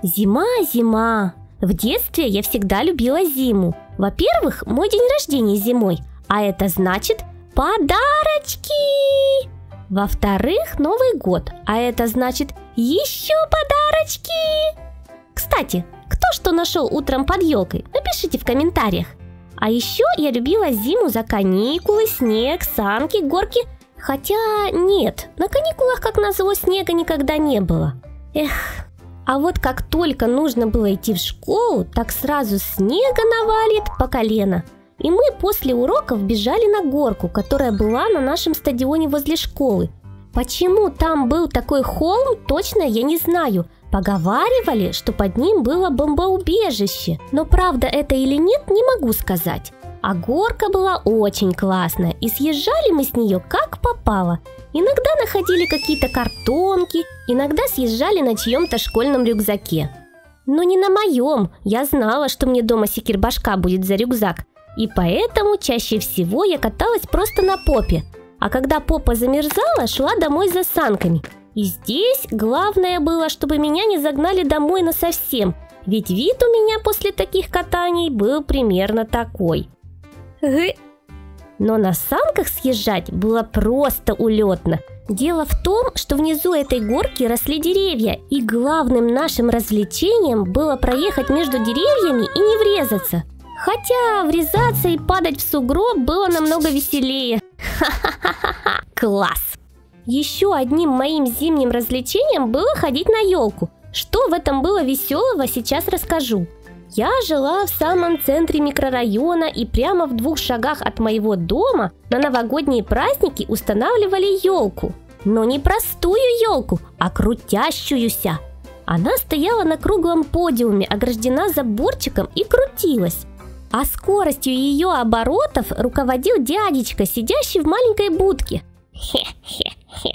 Зима, зима. В детстве я всегда любила зиму. Во-первых, мой день рождения зимой, а это значит подарочки. Во-вторых, Новый год, а это значит еще подарочки. Кстати, кто что нашел утром под елкой, напишите в комментариях. А еще я любила зиму за каникулы, снег, санки, горки. Хотя нет, на каникулах, как назло, снега никогда не было. Эх, а вот как только нужно было идти в школу, так сразу снега навалит по колено. И мы после уроков бежали на горку, которая была на нашем стадионе возле школы. Почему там был такой холм, точно я не знаю. Поговаривали, что под ним было бомбоубежище, но правда это или нет, не могу сказать. А горка была очень классная, и съезжали мы с нее как попало. Иногда находили какие-то картонки, иногда съезжали на чьем-то школьном рюкзаке. Но не на моем, я знала, что мне дома секирбашка будет за рюкзак. И поэтому чаще всего я каталась просто на попе. А когда попа замерзала, шла домой за санками. И здесь главное было, чтобы меня не загнали домой насовсем, ведь вид у меня после таких катаний был примерно такой. Но на санках съезжать было просто улетно. Дело в том, что внизу этой горки росли деревья, и главным нашим развлечением было проехать между деревьями и не врезаться. Хотя врезаться и падать в сугроб было намного веселее. Ха-ха-ха-ха! Класс! Еще одним моим зимним развлечением было ходить на елку. Что в этом было веселого, сейчас расскажу. Я жила в самом центре микрорайона, и прямо в 2 шагах от моего дома на новогодние праздники устанавливали елку. Но не простую елку, а крутящуюся. Она стояла на круглом подиуме, ограждена заборчиком и крутилась. А скоростью ее оборотов руководил дядечка, сидящий в маленькой будке. Хе-хе-хе.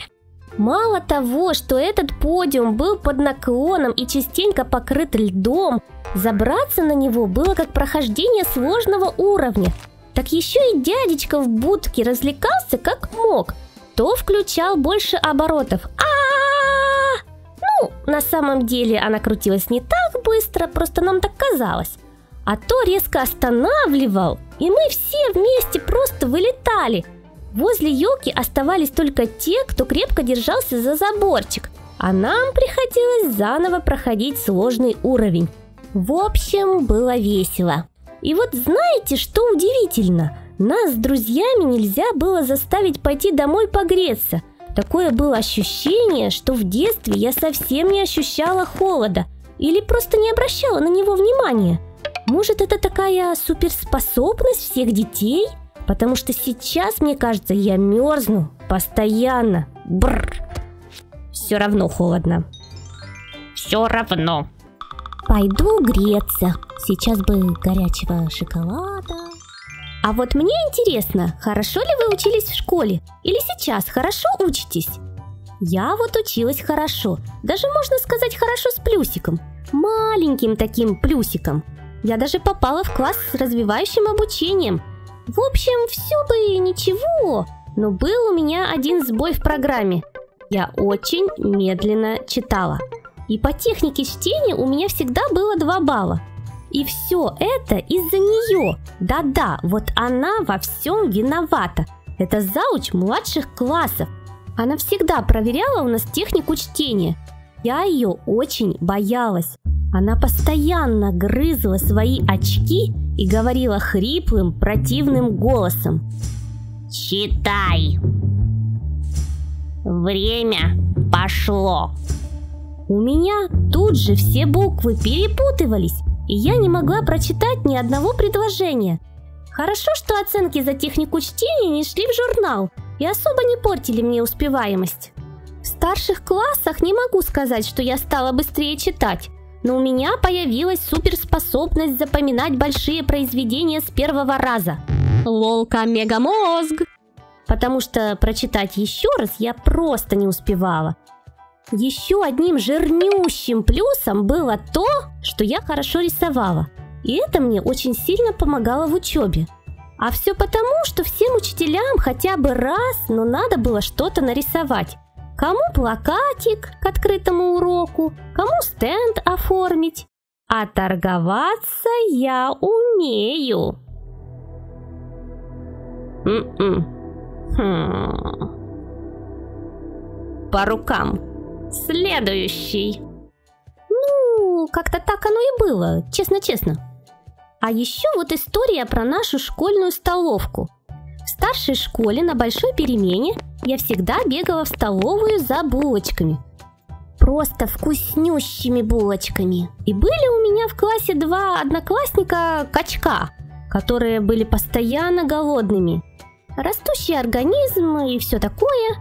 Мало того, что этот подиум был под наклоном и частенько покрыт льдом, забраться на него было как прохождение сложного уровня. Так еще и дядечка в будке развлекался как мог. То включал больше оборотов. Ну, на самом деле она крутилась не так быстро, просто нам так казалось. А то резко останавливал, и мы все вместе просто вылетали. Возле елки оставались только те, кто крепко держался за заборчик, а нам приходилось заново проходить сложный уровень. В общем, было весело. И вот знаете, что удивительно? Нас с друзьями нельзя было заставить пойти домой погреться. Такое было ощущение, что в детстве я совсем не ощущала холода или просто не обращала на него внимания. Может, это такая суперспособность всех детей? Потому что сейчас, мне кажется, я мерзну постоянно. Бррр. Все равно холодно. Все равно. Пойду греться. Сейчас бы горячего шоколада. А вот мне интересно, хорошо ли вы учились в школе? Или сейчас хорошо учитесь? Я вот училась хорошо. Даже можно сказать хорошо с плюсиком. Маленьким таким плюсиком. Я даже попала в класс с развивающим обучением. В общем, все бы ничего, но был у меня один сбой в программе. Я очень медленно читала. И по технике чтения у меня всегда было 2 балла. И все это из-за нее. Да-да, вот она во всем виновата. Это зауч младших классов. Она всегда проверяла у нас технику чтения. Я ее очень боялась. Она постоянно грызла свои очки и говорила хриплым, противным голосом: «Читай! Время пошло!» У меня тут же все буквы перепутывались, и я не могла прочитать ни одного предложения. Хорошо, что оценки за технику чтения не шли в журнал и особо не портили мне успеваемость. В старших классах не могу сказать, что я стала быстрее читать, но у меня появилась суперспособность запоминать большие произведения с первого раза. Лолка-мегамозг! Потому что прочитать еще раз я просто не успевала. Еще одним жирнющим плюсом было то, что я хорошо рисовала. И это мне очень сильно помогало в учебе. А все потому, что всем учителям хотя бы раз, но надо было что-то нарисовать. Кому плакатик к открытому уроку, кому стенд оформить. А торговаться я умею. По рукам. Следующий. Ну, как-то так оно и было, честно-честно. А еще вот история про нашу школьную столовку. В старшей школе на большой перемене я всегда бегала в столовую за булочками. Просто вкуснющими булочками. И были у меня в классе 2 одноклассника качка, которые были постоянно голодными. Растущий организм и все такое.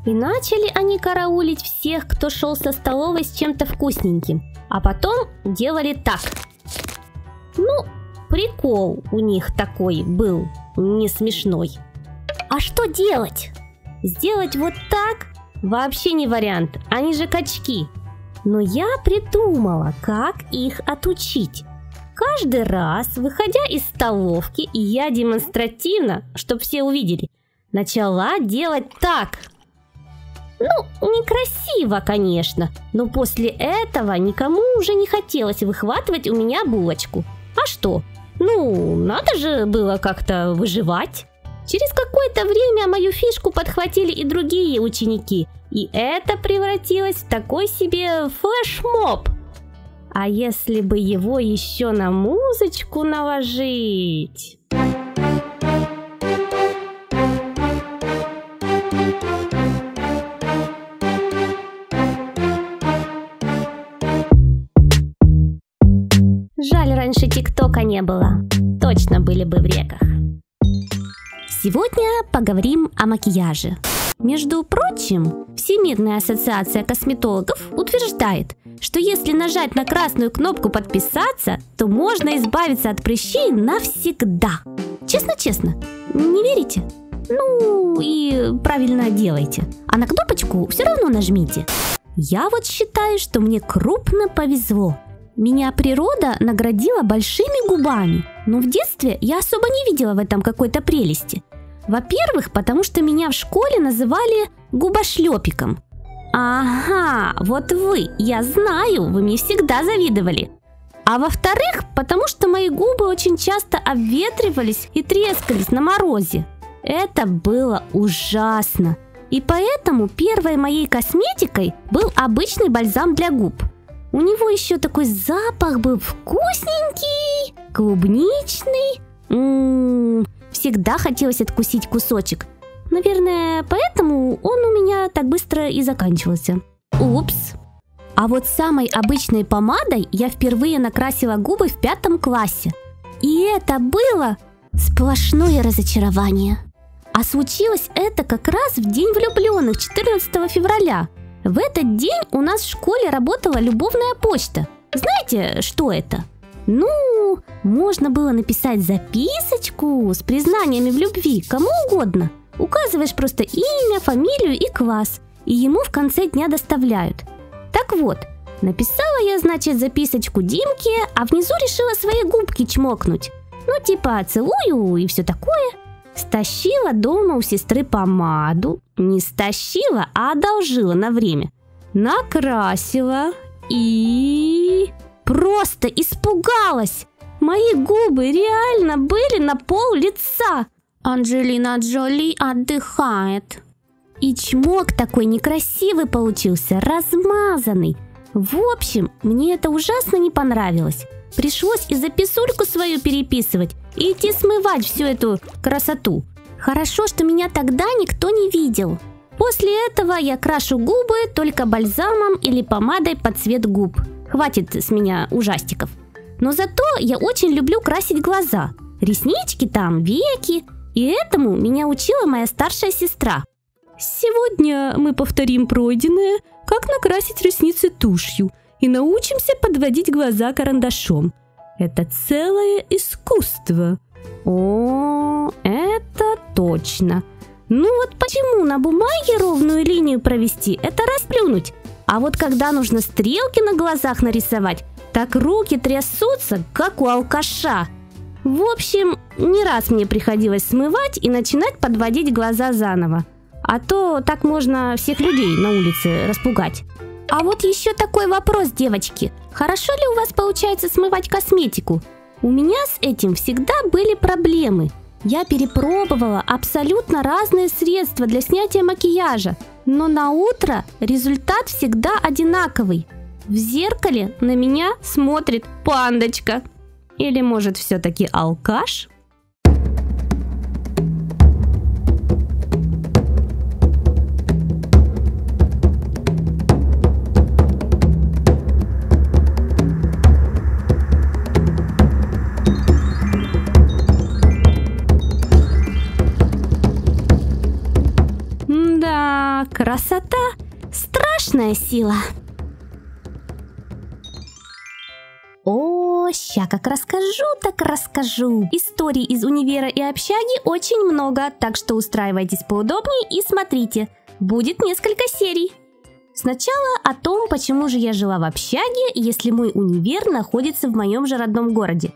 И начали они караулить всех, кто шел со столовой с чем-то вкусненьким. А потом делали так. Ну, прикол у них такой был, не смешной. А что делать? Сделать вот так? Вообще не вариант, они же качки. Но я придумала, как их отучить. Каждый раз, выходя из столовки, я демонстративно, чтобы все увидели, начала делать так. Ну, некрасиво, конечно, но после этого никому уже не хотелось выхватывать у меня булочку. А что? Ну, надо же было как-то выживать. Через какое-то время мою фишку подхватили и другие ученики, и это превратилось в такой себе флешмоб. А если бы его еще на музычку наложить? Жаль, раньше ТикТока не было. Точно были бы в реках. Сегодня поговорим о макияже. Между прочим, Всемирная ассоциация косметологов утверждает, что если нажать на красную кнопку «Подписаться», то можно избавиться от прыщей навсегда. Честно-честно, не верите? Ну и правильно делайте. А на кнопочку все равно нажмите. Я вот считаю, что мне крупно повезло. Меня природа наградила большими губами, но в детстве я особо не видела в этом какой-то прелести. Во-первых, потому что меня в школе называли губошлепиком. Ага, вот вы, я знаю, вы мне всегда завидовали. А во-вторых, потому что мои губы очень часто обветривались и трескались на морозе. Это было ужасно. И поэтому первой моей косметикой был обычный бальзам для губ. У него еще такой запах был вкусненький, клубничный. Всегда хотелось откусить кусочек. Наверное, поэтому он у меня так быстро и заканчивался. Упс. А вот самой обычной помадой я впервые накрасила губы в 5 классе. И это было сплошное разочарование. А случилось это как раз в день влюбленных, 14 февраля. В этот день у нас в школе работала любовная почта. Знаете, что это? Ну, можно было написать записочку с признаниями в любви кому угодно. Указываешь просто имя, фамилию и класс, и ему в конце дня доставляют. Так вот, написала я, значит, записочку Димке, а внизу решила свои губки чмокнуть. Ну, типа, целую и все такое. Стащила дома у сестры помаду. Не стащила, а одолжила на время. Накрасила и... просто испугалась. Мои губы реально были на пол лица. Анджелина Джоли отдыхает. И чмок такой некрасивый получился, размазанный. В общем, мне это ужасно не понравилось. Пришлось и записульку свою переписывать, и идти смывать всю эту красоту. Хорошо, что меня тогда никто не видел. После этого я крашу губы только бальзамом или помадой под цвет губ. Хватит с меня ужастиков. Но зато я очень люблю красить глаза. Реснички там, веки. И этому меня учила моя старшая сестра. Сегодня мы повторим пройденное, как накрасить ресницы тушью, и научимся подводить глаза карандашом. Это целое искусство. О, это точно. Ну вот почему на бумаге ровную линию провести, это расплюнуть. А вот когда нужно стрелки на глазах нарисовать, так руки трясутся, как у алкаша. В общем, не раз мне приходилось смывать и начинать подводить глаза заново. а то так можно всех людей на улице распугать. А вот еще такой вопрос, девочки. Хорошо ли у вас получается смывать косметику? У меня с этим всегда были проблемы. Я перепробовала абсолютно разные средства для снятия макияжа, но на утро результат всегда одинаковый. В зеркале на меня смотрит пандочка. Или может все-таки алкаш? Да, красота – страшная сила. О, ща как расскажу, так расскажу. Историй из универа и общаги очень много, так что устраивайтесь поудобнее и смотрите. Будет несколько серий. Сначала о том, почему же я жила в общаге, если мой универ находится в моем же родном городе.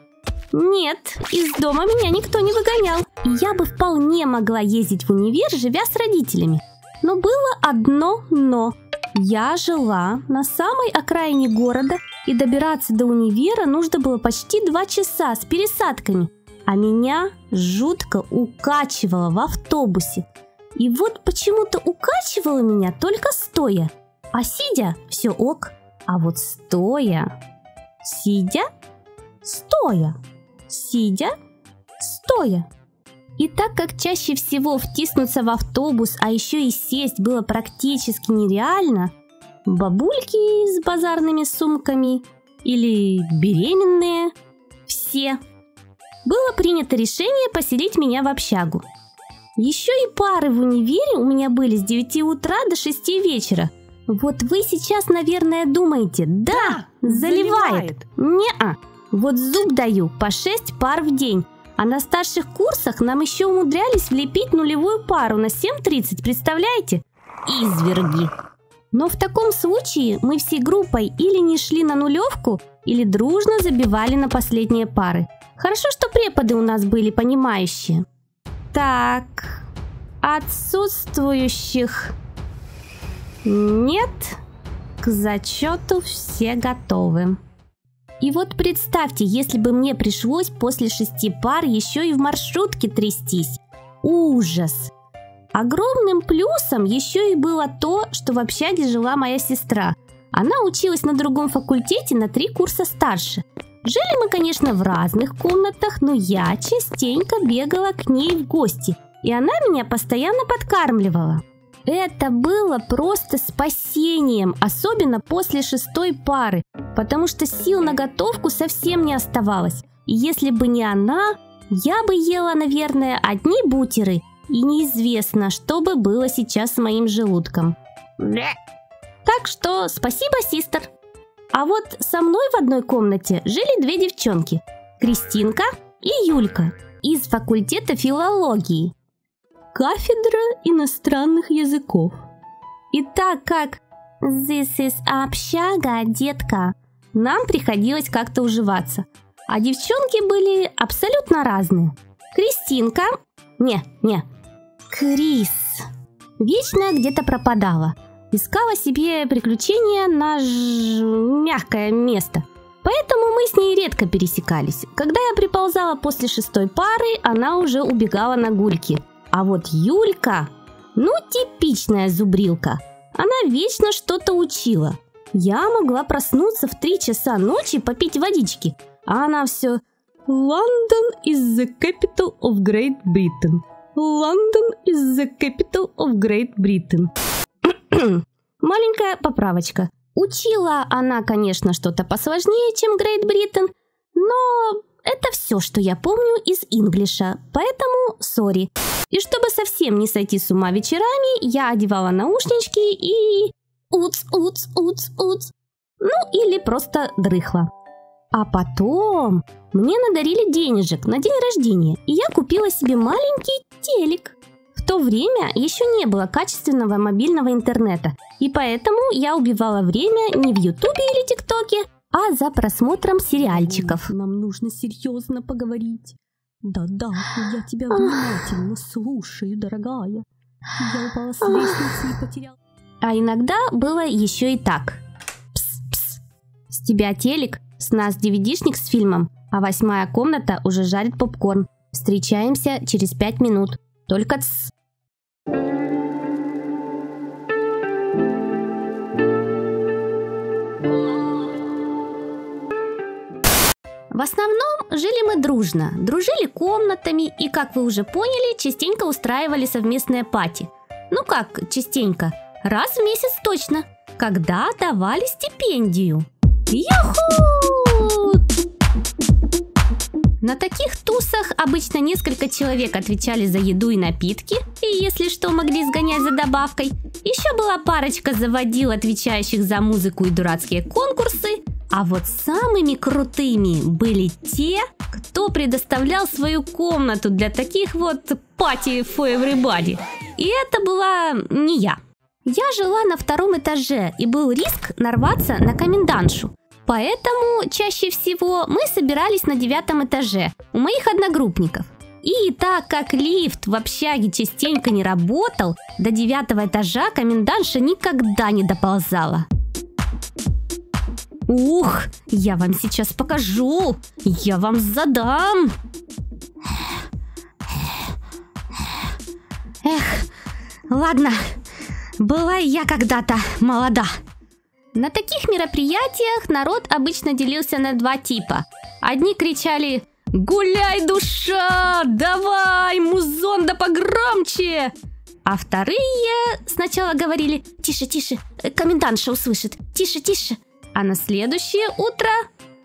Нет, из дома меня никто не выгонял. И я бы вполне могла ездить в универ, живя с родителями. Но было одно «но». Я жила на самой окраине города, и добираться до универа нужно было почти 2 часа с пересадками. А меня жутко укачивало в автобусе. И вот почему-то укачивало меня только стоя. А сидя все ок. А вот стоя... Сидя... Стоя... Сидя... Стоя. И так как чаще всего втиснуться в автобус, а еще и сесть было практически нереально, бабульки с базарными сумками или беременные, все, было принято решение поселить меня в общагу. Еще и пары в универе у меня были с 9 утра до 6 вечера. Вот вы сейчас, наверное, думаете, да, заливает. Не-а, вот зуб даю по 6 пар в день. А на старших курсах нам еще умудрялись влепить нулевую пару на 7:30, представляете? Изверги. Но в таком случае мы всей группой или не шли на нулевку, или дружно забивали на последние пары. Хорошо, что преподы у нас были понимающие. Так, отсутствующих нет, к зачету все готовы. И вот представьте, если бы мне пришлось после 6 пар еще и в маршрутке трястись. Ужас! Огромным плюсом еще и было то, что в общаге жила моя сестра. Она училась на другом факультете на 3 курса старше. Жили мы, конечно, в разных комнатах, но я частенько бегала к ней в гости, и она меня постоянно подкармливала. Это было просто спасением, особенно после 6 пары, потому что сил на готовку совсем не оставалось. И если бы не она, я бы ела, наверное, одни бутеры, и неизвестно, что бы было сейчас с моим желудком. Так что спасибо, систер. А вот со мной в одной комнате жили 2 девчонки, Кристинка и Юлька, из факультета филологии. Кафедра иностранных языков. И так как this is общага, детка, нам приходилось как-то уживаться. А девчонки были абсолютно разные. Кристинка... Крис. Вечно где-то пропадала. Искала себе приключения на мягкое место. Поэтому мы с ней редко пересекались. Когда я приползала после 6 пары, она уже убегала на гульки. А вот Юлька, ну типичная зубрилка, она вечно что-то учила. Я могла проснуться в 3 часа ночи попить водички, а она все «London is the capital of Great Britain. London is the capital of Great Britain». Маленькая поправочка. Учила она, конечно, что-то посложнее, чем Great Britain, но это все, что я помню из инглиша, поэтому сори. И чтобы совсем не сойти с ума вечерами, я одевала наушнички и... уц. Ну, или просто дрыхла. А потом мне надарили денежек на день рождения, и я купила себе маленький телек. В то время еще не было качественного мобильного интернета, и поэтому я убивала время не в Ютубе или ТикТоке, а за просмотром сериальчиков. Нам нужно серьезно поговорить. Да-да, я тебя внимательно слушаю, дорогая. Я упала с лестницы и потеряла. А иногда было еще и так. Пс-пс. С тебя телек, с нас DVD-шник с фильмом, а 8-я комната уже жарит попкорн. Встречаемся через 5 минут. Только тс. В основном жили мы дружно, дружили комнатами и, как вы уже поняли, частенько устраивали совместные пати. Ну как частенько? Раз в месяц точно, когда давали стипендию. Яху! На таких тусах обычно несколько человек отвечали за еду и напитки, и если что, могли сгонять за добавкой. Еще была парочка заводил, отвечающих за музыку и дурацкие конкурсы. А вот самыми крутыми были те, кто предоставлял свою комнату для таких вот party for everybody. И это была не я. Я жила на 2-м этаже, и был риск нарваться на комендантшу. Поэтому чаще всего мы собирались на 9-м этаже у моих одногруппников. И так как лифт в общаге частенько не работал, до 9-го этажа комендантша никогда не доползала. Ух, я вам сейчас покажу, я вам задам. Эх, ладно, была я когда-то молода. На таких мероприятиях народ обычно делился на 2 типа. Одни кричали: «Гуляй, душа! Давай, музон да погромче!» А вторые сначала говорили: «Тише, тише, комендантша услышит, тише, тише». А на следующее утро: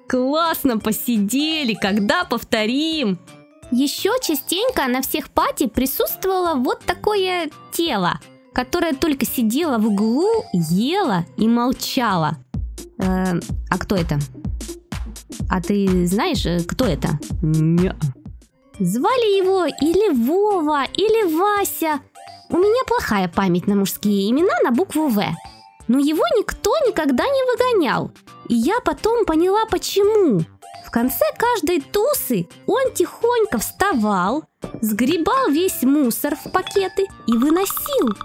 «Классно посидели, когда повторим?» Еще частенько на всех пати присутствовало вот такое тело, которое только сидело в углу, ела и молчала. А кто это? А ты знаешь, кто это? Не. Звали его или Вова, или Вася. У меня плохая память на мужские имена на букву «В». Но его никто никогда не выгонял. И я потом поняла, почему. В конце каждой тусы он тихонько вставал, сгребал весь мусор в пакеты и выносил.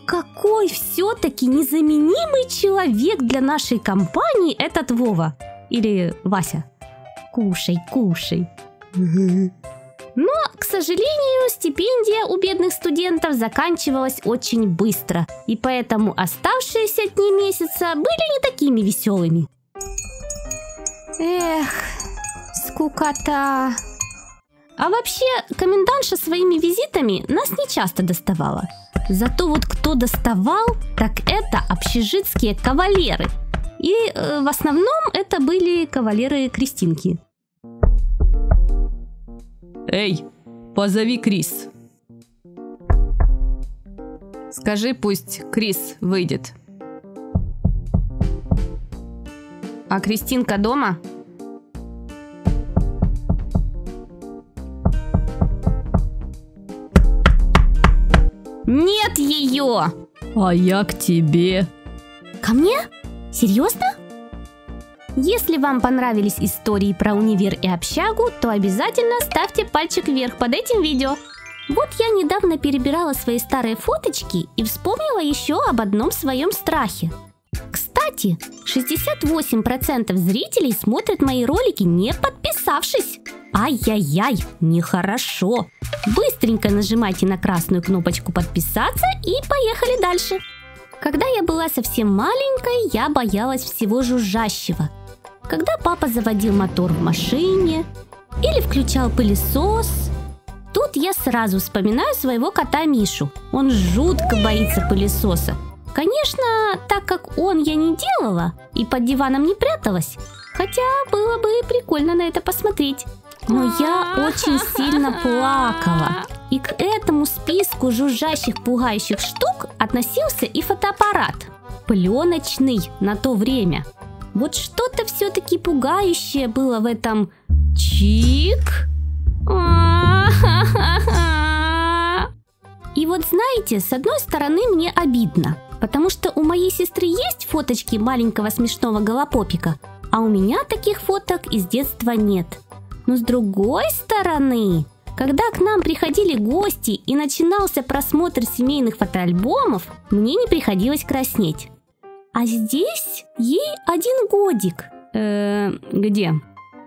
Какой все-таки незаменимый человек для нашей компании этот Вова. Или Вася. Кушай, кушай. Но, к сожалению, стипендия у бедных студентов заканчивалась очень быстро, и поэтому оставшиеся дни месяца были не такими веселыми. Эх, скукота. А вообще, комендантша своими визитами нас не часто доставала. Зато вот кто доставал, так это общежитские кавалеры. И в основном это были кавалеры-крестинки. Эй, позови Крис. Скажи, пусть Крис выйдет. А Кристинка дома? Нет ее! А я к тебе. Ко мне? Серьезно? Если вам понравились истории про универ и общагу, то обязательно ставьте пальчик вверх под этим видео. Вот я недавно перебирала свои старые фоточки и вспомнила еще об одном своем страхе. Кстати, 68% зрителей смотрят мои ролики, не подписавшись. Ай-яй-яй, нехорошо. Быстренько нажимайте на красную кнопочку подписаться и поехали дальше. Когда я была совсем маленькой, я боялась всего жужжащего. Когда папа заводил мотор в машине или включал пылесос, тут я сразу вспоминаю своего кота Мишу. Он жутко боится пылесоса. Конечно, так как я не делала и под диваном не пряталась, хотя было бы прикольно на это посмотреть. Но я очень сильно плакала. И к этому списку жужжащих пугающих штук относился и фотоаппарат. Пленочный на то время. Вот что-то все-таки пугающее было в этом. Чик. И вот знаете, с одной стороны мне обидно, потому что у моей сестры есть фоточки маленького смешного голопопика, а у меня таких фоток из детства нет. Но с другой стороны, Когда к нам приходили гости и начинался просмотр семейных фотоальбомов, мне не приходилось краснеть. А здесь ей 1 годик. Где?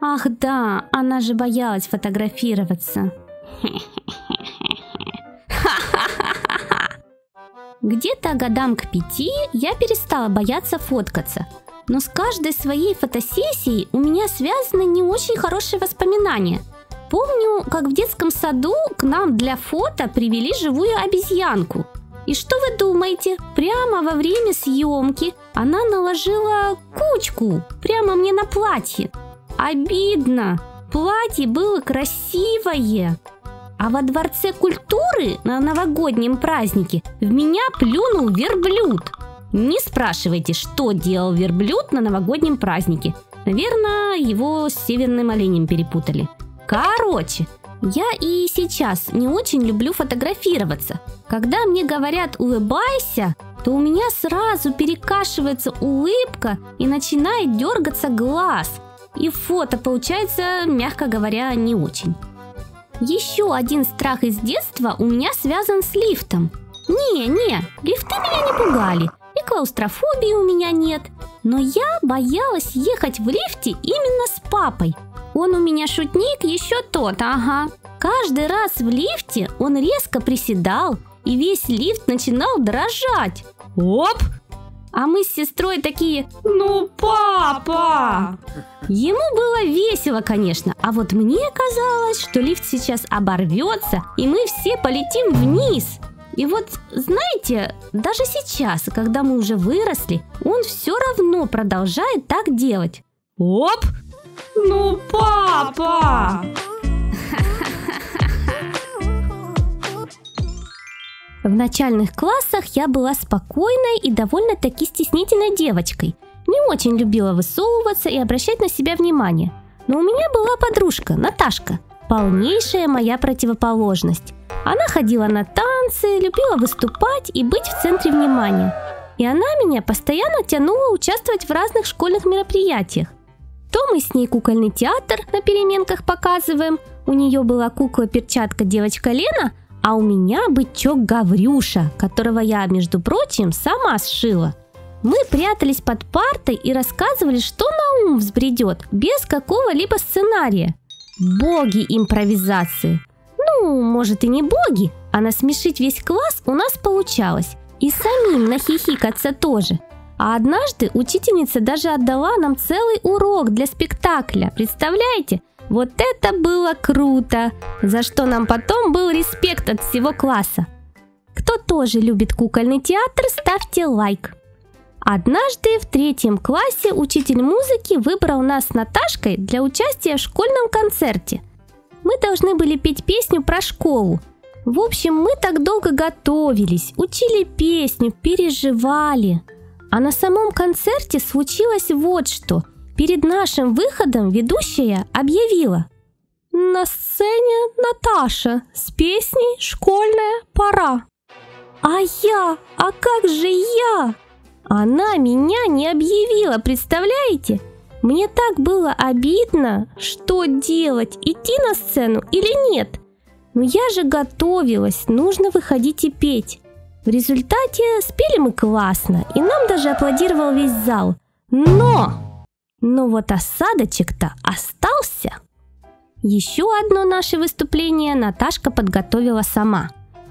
Ах да, она же боялась фотографироваться. Где-то годам к 5 я перестала бояться фоткаться. Но с каждой своей фотосессией у меня связаны не очень хорошие воспоминания. Помню, как в детском саду к нам для фото привели живую обезьянку. И что вы думаете? Прямо во время съемки она наложила кучку прямо мне на платье. Обидно. Платье было красивое. А во Дворце культуры на новогоднем празднике в меня плюнул верблюд. Не спрашивайте, что делал верблюд на новогоднем празднике. Наверное, его с северным оленем перепутали. Короче, я и сейчас не очень люблю фотографироваться. Когда мне говорят «улыбайся», то у меня сразу перекашивается улыбка и начинает дергаться глаз. И фото получается, мягко говоря, не очень. Еще один страх из детства у меня связан с лифтом. Не, лифты меня не пугали, и клаустрофобии у меня нет. Но я боялась ехать в лифте именно с папой. Он у меня шутник еще тот, ага. Каждый раз в лифте он резко приседал, и весь лифт начинал дрожать. Оп! А мы с сестрой такие: «Ну, папа!» Ему было весело, конечно, а вот мне казалось, что лифт сейчас оборвется, и мы все полетим вниз. И вот, знаете, даже сейчас, когда мы уже выросли, он все равно продолжает так делать. Оп! Ну, папа! В начальных классах я была спокойной и довольно-таки стеснительной девочкой. Не очень любила высовываться и обращать на себя внимание. Но у меня была подружка, Наташка, полнейшая моя противоположность. Она ходила на танцы, любила выступать и быть в центре внимания. И она меня постоянно тянула участвовать в разных школьных мероприятиях. То мы с ней кукольный театр на переменках показываем, у нее была кукла-перчатка девочка Лена, а у меня бычок Гаврюша, которого я, между прочим, сама сшила. Мы прятались под партой и рассказывали, что на ум взбредет, без какого-либо сценария. Боги импровизации. Ну, может и не боги, а насмешить весь класс у нас получалось. И самим нахихикаться тоже. А однажды учительница даже отдала нам целый урок для спектакля. Представляете? Вот это было круто! За что нам потом был респект от всего класса. Кто тоже любит кукольный театр, ставьте лайк. Однажды в 3 классе учитель музыки выбрал нас с Наташкой для участия в школьном концерте. Мы должны были петь песню про школу. В общем, мы так долго готовились, учили песню, переживали. А на самом концерте случилось вот что. Перед нашим выходом ведущая объявила: «На сцене Наташа с песней «Школьная пора». А как же я? Она меня не объявила, представляете? Мне так было обидно, что делать, идти на сцену или нет? Но я же готовилась, нужно выходить и петь. В результате спели мы классно, и нам даже аплодировал весь зал. Но вот осадочек-то остался. Еще одно наше выступление Наташка подготовила сама.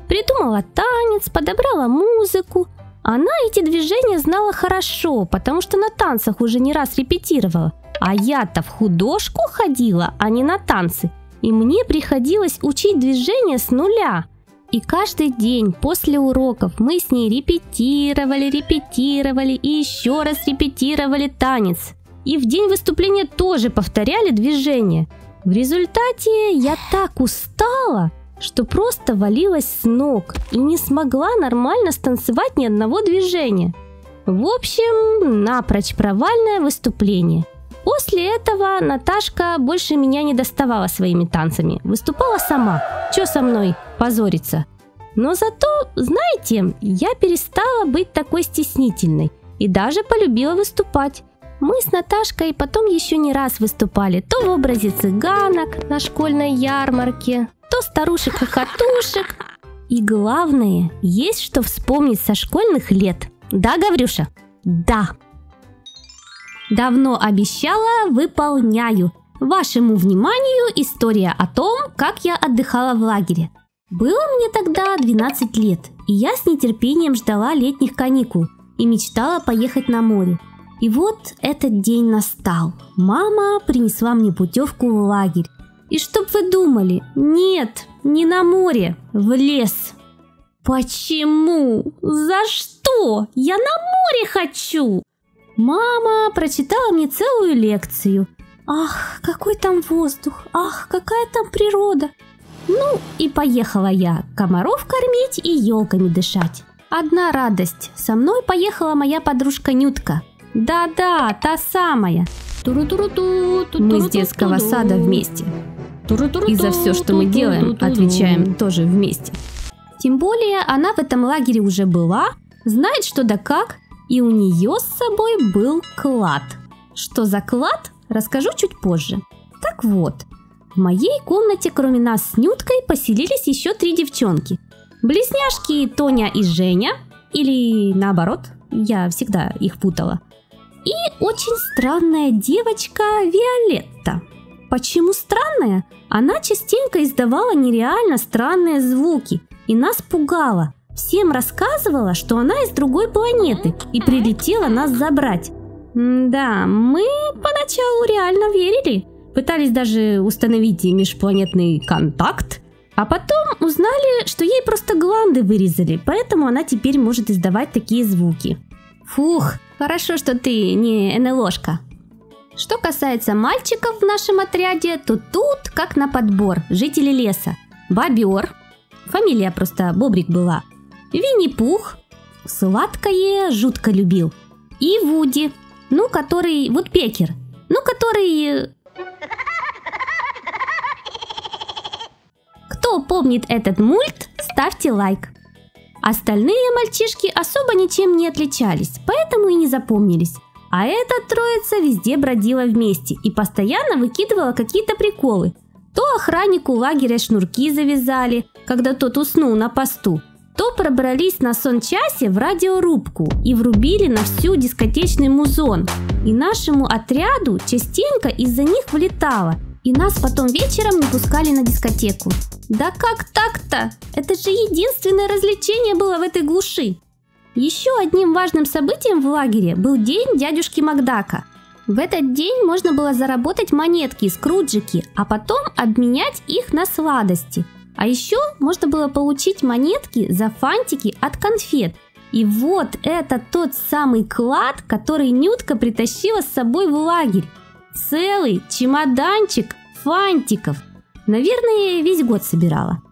Придумала танец, подобрала музыку. Она эти движения знала хорошо, потому что на танцах уже не раз репетировала. А я-то в художку ходила, а не на танцы. И мне приходилось учить движения с нуля. И каждый день после уроков мы с ней репетировали и еще раз репетировали танец. И в день выступления тоже повторяли движения. В результате я так устала, что просто валилась с ног и не смогла нормально станцевать ни одного движения. В общем, напрочь провальное выступление. После этого Наташка больше меня не доставала своими танцами, выступала сама. Чё со мной позориться? Но зато, знаете, я перестала быть такой стеснительной и даже полюбила выступать. Мы с Наташкой потом еще не раз выступали, то в образе цыганок на школьной ярмарке, то старушек-хохотушек. И главное, есть что вспомнить со школьных лет. Да, Гаврюша? Да. Давно обещала, выполняю. Вашему вниманию история о том, как я отдыхала в лагере. Было мне тогда 12 лет, и я с нетерпением ждала летних каникул и мечтала поехать на море. И вот этот день настал. Мама принесла мне путевку в лагерь. И чтоб вы думали, нет, не на море, в лес. Почему? За что? Я на море хочу! Мама прочитала мне целую лекцию. Ах, какой там воздух, ах, какая там природа. Ну и поехала я комаров кормить и елками дышать. Одна радость, со мной поехала моя подружка Нютка. Да-да, та самая. Мы с детского сада вместе. И за все, что мы делаем, отвечаем тоже вместе. Тем более она в этом лагере уже была, знает что да как, и у нее с собой был клад. Что за клад, расскажу чуть позже. Так вот, в моей комнате кроме нас с Нюткой поселились еще 3 девчонки. Близняшки Тоня и Женя, или наоборот, я всегда их путала. И очень странная девочка Виолетта. Почему странная? Она частенько издавала нереально странные звуки и нас пугала. Всем рассказывала, что она из другой планеты и прилетела нас забрать. Да, мы поначалу реально верили. Пытались даже установить межпланетный контакт. А потом узнали, что ей просто гланды вырезали, поэтому она теперь может издавать такие звуки. Фух, хорошо, что ты не НЛОшка. Что касается мальчиков в нашем отряде, то тут, как на подбор, жители леса. Бобер, фамилия просто Бобрик была. Винни-Пух, сладкое жутко любил. И Вуди, ну который Вудпекер, ну который... Кто помнит этот мульт, ставьте лайк. Остальные мальчишки особо ничем не отличались, поэтому и не запомнились. А эта троица везде бродила вместе и постоянно выкидывала какие-то приколы. То охраннику лагеря шнурки завязали, когда тот уснул на посту, то пробрались на сончасе в радиорубку и врубили на всю дискотечный музон. И нашему отряду частенько из-за них влетало, и нас потом вечером не пускали на дискотеку. Да как так-то? Это же единственное развлечение было в этой глуши. Еще одним важным событием в лагере был день дядюшки Макдака. В этот день можно было заработать монетки, скруджики, а потом обменять их на сладости. А еще можно было получить монетки за фантики от конфет. И вот это тот самый клад, который Нютка притащила с собой в лагерь. Целый чемоданчик фантиков. Наверное, весь год собирала.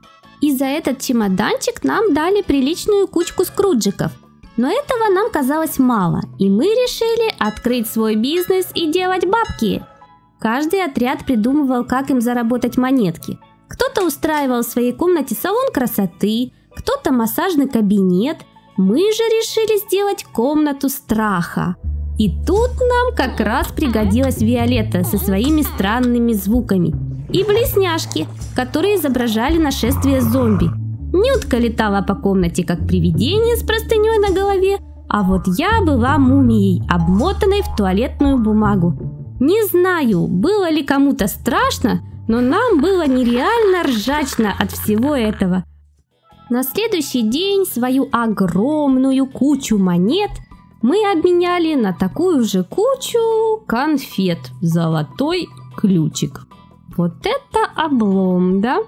И за этот чемоданчик нам дали приличную кучку скруджиков. Но этого нам казалось мало, и мы решили открыть свой бизнес и делать бабки. Каждый отряд придумывал, как им заработать монетки. Кто-то устраивал в своей комнате салон красоты, кто-то массажный кабинет. Мы же решили сделать комнату страха. И тут нам как раз пригодилась Виолетта со своими странными звуками. И близняшки, которые изображали нашествие зомби. Нютка летала по комнате как привидение с простыней на голове, а вот я была мумией, обмотанной в туалетную бумагу. Не знаю, было ли кому-то страшно, но нам было нереально ржачно от всего этого. На следующий день свою огромную кучу монет мы обменяли на такую же кучу конфет «Золотой ключик». Вот это облом, да?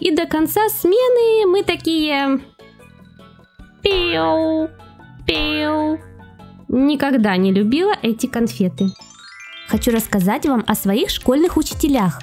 И до конца смены мы такие... Пиу, пиу. Никогда не любила эти конфеты. Хочу рассказать вам о своих школьных учителях.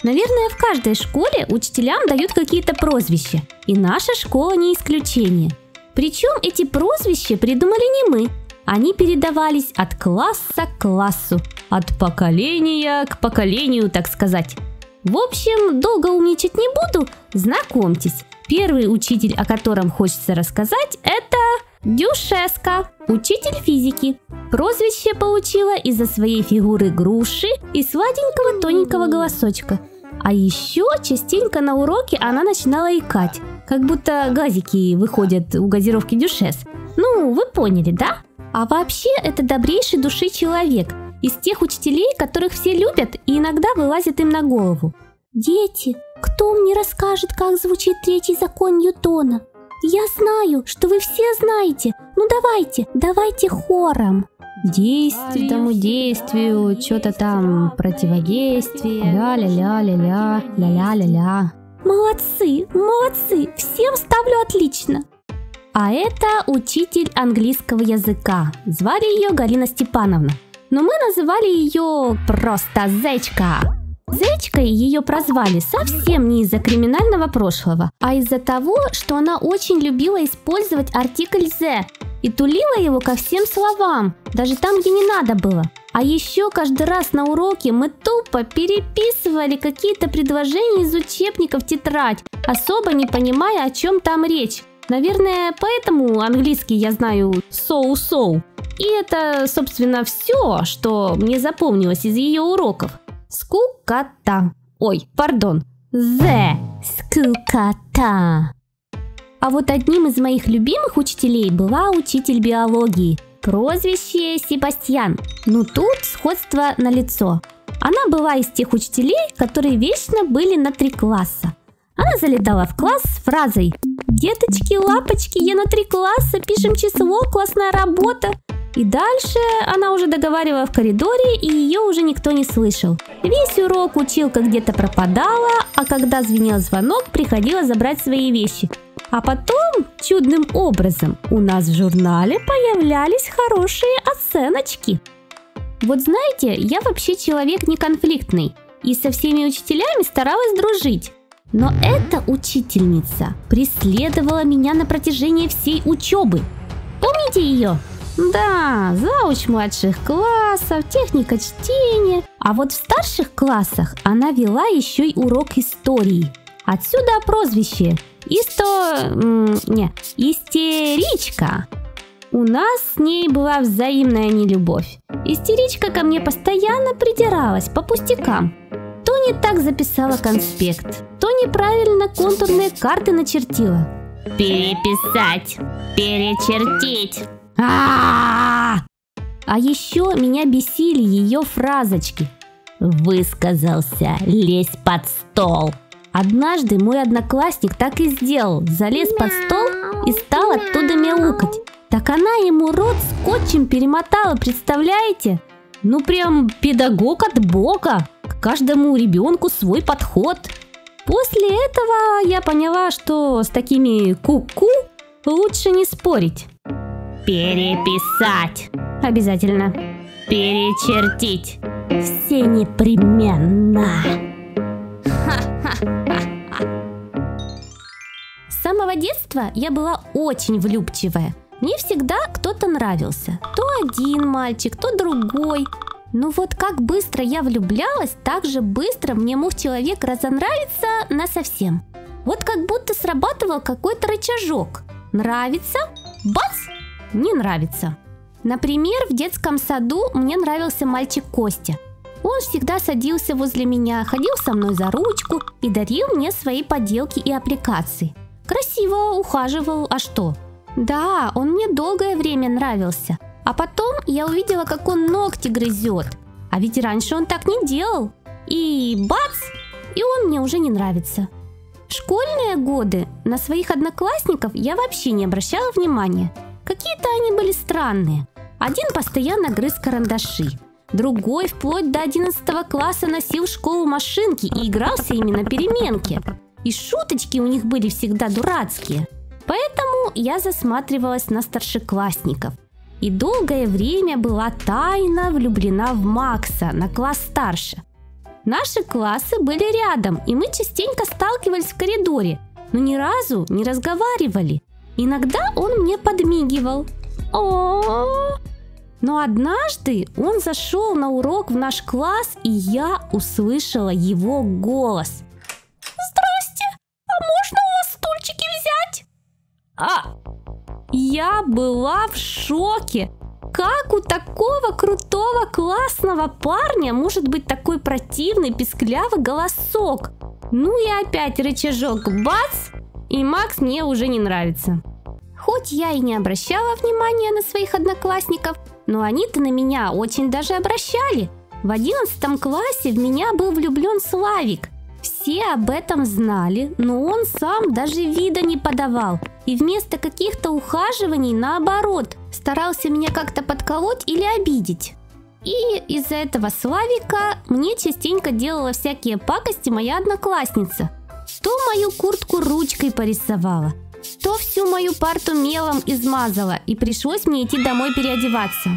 Наверное, в каждой школе учителям дают какие-то прозвища. И наша школа не исключение. Причем эти прозвища придумали не мы. Они передавались от класса к классу. От поколения к поколению, так сказать. В общем, долго умничать не буду, знакомьтесь. Первый учитель, о котором хочется рассказать, это Дюшеска, учитель физики. Прозвище получила из-за своей фигуры груши и сладенького тоненького голосочка. А еще частенько на уроке она начинала икать, как будто газики выходят у газировки Дюшес. Ну, вы поняли, да? А вообще, это добрейший души человек, из тех учителей, которых все любят и иногда вылазят им на голову. Дети, кто мне расскажет, как звучит третий закон Ньютона? Я знаю, что вы все знаете. Ну давайте хором. Действие тому действию, что-то там, противодействие, ля-ля-ля-ля-ля, ля-ля-ля-ля. Молодцы, всем ставлю отлично. А это учитель английского языка. Звали ее Галина Степановна. Но мы называли ее просто Зечка. Зечкой ее прозвали совсем не из-за криминального прошлого, а из-за того, что она очень любила использовать артикль «the» и тулила его ко всем словам, даже там, где не надо было. А еще каждый раз на уроке мы тупо переписывали какие-то предложения из учебника в тетрадь, особо не понимая, о чем там речь. Наверное, поэтому английский я знаю so-so. И это, собственно, все, что мне запомнилось из ее уроков. Скукота. Ой, пардон. Скукота. А вот одним из моих любимых учителей была учитель биологии. Прозвище Себастьян. Ну тут сходство налицо. Она была из тех учителей, которые вечно были на 3 класса. Она залетала в класс с фразой: «Деточки, лапочки, я на 3 класса, пишем число, классная работа». И дальше она уже договаривала в коридоре, и ее уже никто не слышал. Весь урок училка где-то пропадала, а когда звенел звонок, приходила забрать свои вещи. А потом, чудным образом, у нас в журнале появлялись хорошие оценочки. Вот знаете, я вообще человек неконфликтный, и со всеми учителями старалась дружить. Но эта учительница преследовала меня на протяжении всей учебы. Помните ее? Да, зауч младших классов, техника чтения. А вот в старших классах она вела еще и урок истории. Отсюда прозвище Истеричка. У нас с ней была взаимная нелюбовь. Истеричка ко мне постоянно придиралась по пустякам. То не так записала конспект, то неправильно контурные карты начертила. Переписать, перечертить. А еще меня бесили ее фразочки. Высказался, лезь под стол. Однажды мой одноклассник так и сделал. Залез под стол и стал оттуда мяукать. Так она ему рот скотчем перемотала, представляете? Ну прям педагог от бога. К каждому ребенку свой подход. После этого я поняла, что с такими ку-ку лучше не спорить. Переписать. Обязательно. Перечертить. Все непременно. С самого детства я была очень влюбчивая. Мне всегда кто-то нравился. То один мальчик, то другой. Но вот как быстро я влюблялась, так же быстро мне мог человек разонравиться насовсем. Вот как будто срабатывал какой-то рычажок. Нравится? Бац! Не нравится. Например, в детском саду мне нравился мальчик Костя. Он всегда садился возле меня, ходил со мной за ручку и дарил мне свои поделки и аппликации. Красиво ухаживал, а что? Да, он мне долгое время нравился. А потом я увидела, как он ногти грызет. А ведь раньше он так не делал. И бац! И он мне уже не нравится. В школьные годы на своих одноклассников я вообще не обращала внимания. Какие-то они были странные. Один постоянно грыз карандаши. Другой вплоть до 11 класса носил в школу машинки и игрался ими на переменке. И шуточки у них были всегда дурацкие. Поэтому я засматривалась на старшеклассников. И долгое время была тайно влюблена в Макса, на класс старше. Наши классы были рядом, и мы частенько сталкивались в коридоре, но ни разу не разговаривали. Иногда он мне подмигивал. О-о-о! Но однажды он зашел на урок в наш класс, и я услышала его голос. «Здрасте! А можно у вас стульчики взять?» Я была в шоке. как у такого крутого, классного парня может быть такой противный, писклявый голосок? Ну и опять рычажок бац, и Макс мне уже не нравится. Хоть я и не обращала внимания на своих одноклассников, но они-то на меня очень даже обращали. В 11 классе в меня был влюблен Славик. Все об этом знали, но он сам даже вида не подавал. И вместо каких-то ухаживаний, наоборот, старался меня как-то подколоть или обидеть. И из-за этого Славика мне частенько делала всякие пакости моя одноклассница. То мою куртку ручкой порисовала, то всю мою парту мелом измазала, и пришлось мне идти домой переодеваться.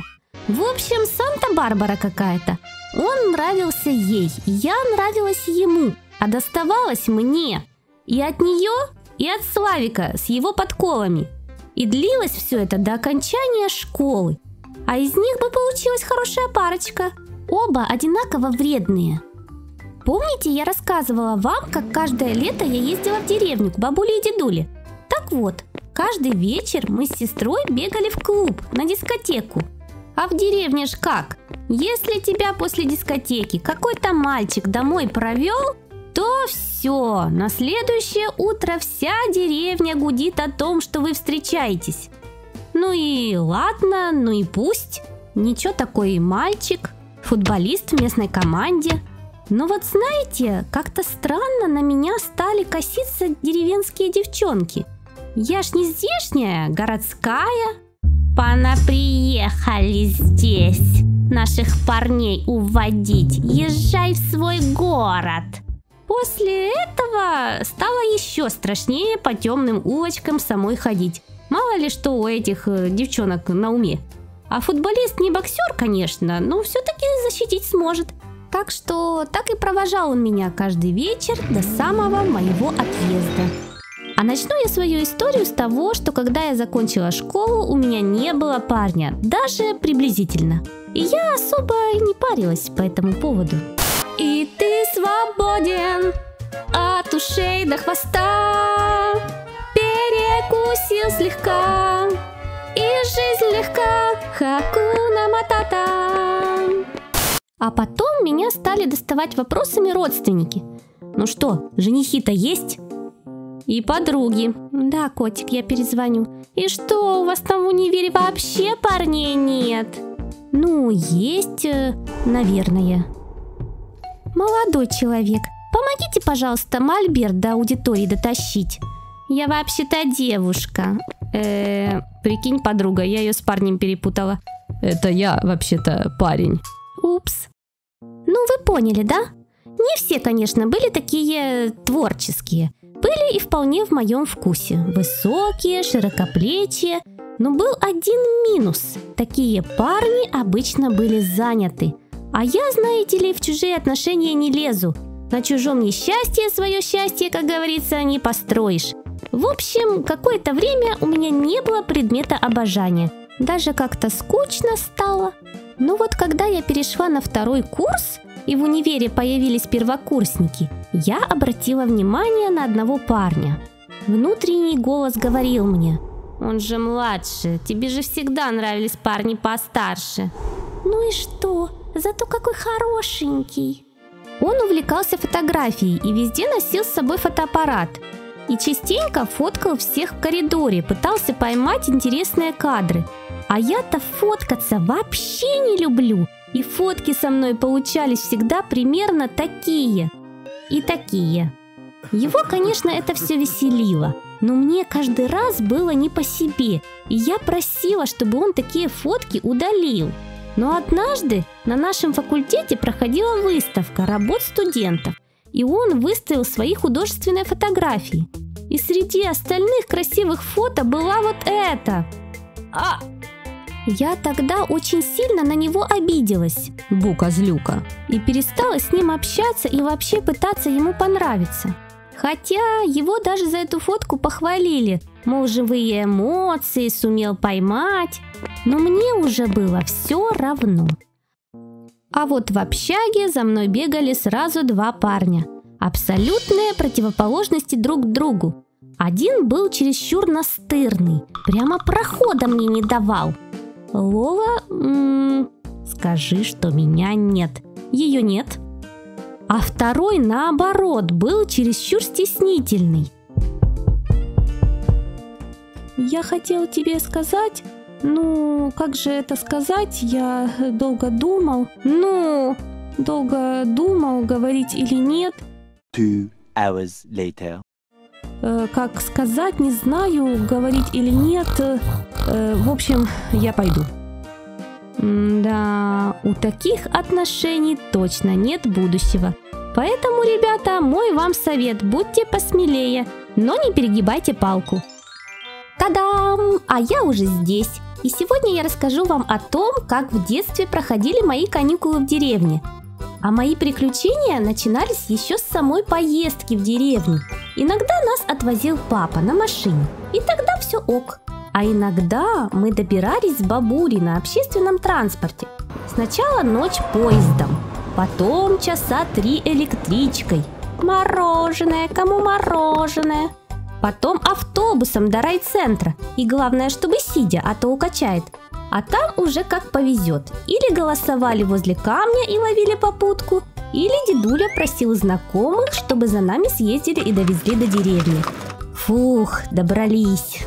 В общем, Санта-Барбара какая-то. Он нравился ей, я нравилась ему, а доставалось мне. И от нее, и от Славика с его подколами. И длилось все это до окончания школы. А из них бы получилась хорошая парочка. Оба одинаково вредные. Помните, я рассказывала вам, как каждое лето я ездила в деревню к бабуле и дедуле? Так вот, каждый вечер мы с сестрой бегали в клуб, на дискотеку. А в деревне ж как? Если тебя после дискотеки какой-то мальчик домой провел, то все, на следующее утро вся деревня гудит о том, что вы встречаетесь. Ну и ладно, ну и пусть. Ничего такой мальчик, футболист в местной команде. Но вот знаете, как-то странно на меня стали коситься деревенские девчонки. Я ж не здешняя, городская. Понаприехали здесь наших парней уводить. Езжай в свой город. После этого стало еще страшнее по темным улочкам самой ходить. Мало ли что у этих девчонок на уме. А футболист не боксер, конечно, но все-таки защитить сможет. Так что так и провожал он меня каждый вечер до самого моего отъезда. А начну я свою историю с того, что когда я закончила школу, у меня не было парня, даже приблизительно. И я особо и не парилась по этому поводу. И ты свободен от ушей до хвоста, перекусил слегка, и жизнь легка, хакуна матата. А потом меня стали доставать вопросами родственники. Ну что, женихи-то есть? И подруги. Да, котик, я перезвоню. И что, у вас там в универе вообще парней нет? Ну, есть, наверное. Молодой человек, помогите, пожалуйста, мольберт до аудитории дотащить. Я вообще-то девушка. Прикинь, подруга, я ее с парнем перепутала. Это я вообще-то парень. Упс. Ну, вы поняли, да? Не все, конечно, были такие творческие. Были и вполне в моем вкусе. Высокие, широкоплечие. Но был один минус. Такие парни обычно были заняты. А я, знаете ли, в чужие отношения не лезу. На чужом несчастье свое счастье, как говорится, не построишь. В общем, какое-то время у меня не было предмета обожания. Даже как-то скучно стало. Но вот когда я перешла на 2-й курс, и в универе появились первокурсники, я обратила внимание на одного парня. Внутренний голос говорил мне: «Он же младше, тебе же всегда нравились парни постарше». Ну и что? Зато какой хорошенький. Он увлекался фотографией и везде носил с собой фотоаппарат. И частенько фоткал всех в коридоре, пытался поймать интересные кадры. А я-то фоткаться вообще не люблю. И фотки со мной получались всегда примерно такие. И такие. Его, конечно, это все веселило. Но мне каждый раз было не по себе. И я просила, чтобы он такие фотки удалил. Но однажды на нашем факультете проходила выставка работ студентов. И он выставил свои художественные фотографии. И среди остальных красивых фото была вот эта. Я тогда очень сильно на него обиделась, бука-злюка, и перестала с ним общаться и вообще пытаться ему понравиться. Хотя его даже за эту фотку похвалили, мол, живые эмоции сумел поймать, но мне уже было все равно. А вот в общаге за мной бегали сразу 2 парня, абсолютные противоположности друг другу. Один был чересчур настырный, прямо прохода мне не давал. Лола, скажи, что меня нет. Ее нет. А второй, наоборот, был чересчур стеснительный. Я хотел тебе сказать, как же это сказать, я долго думал, говорить или нет. 2 hours later. Как сказать, не знаю, говорить или нет. В общем, я пойду. Да, у таких отношений точно нет будущего. Поэтому, ребята, мой вам совет, будьте посмелее, но не перегибайте палку. Та-дам! А я уже здесь. И сегодня я расскажу вам о том, как в детстве проходили мои каникулы в деревне. А мои приключения начинались еще с самой поездки в деревню. Иногда нас отвозил папа на машине, и тогда все ок. А иногда мы добирались с бабулей на общественном транспорте. Сначала ночь поездом, потом часа 3 электричкой. Мороженое, кому мороженое? Потом автобусом до райцентра. И главное, чтобы сидя, а то укачает. А там уже как повезет. Или голосовали возле камня и ловили попутку, или дедуля просил знакомых, чтобы за нами съездили и довезли до деревни. Фух, добрались.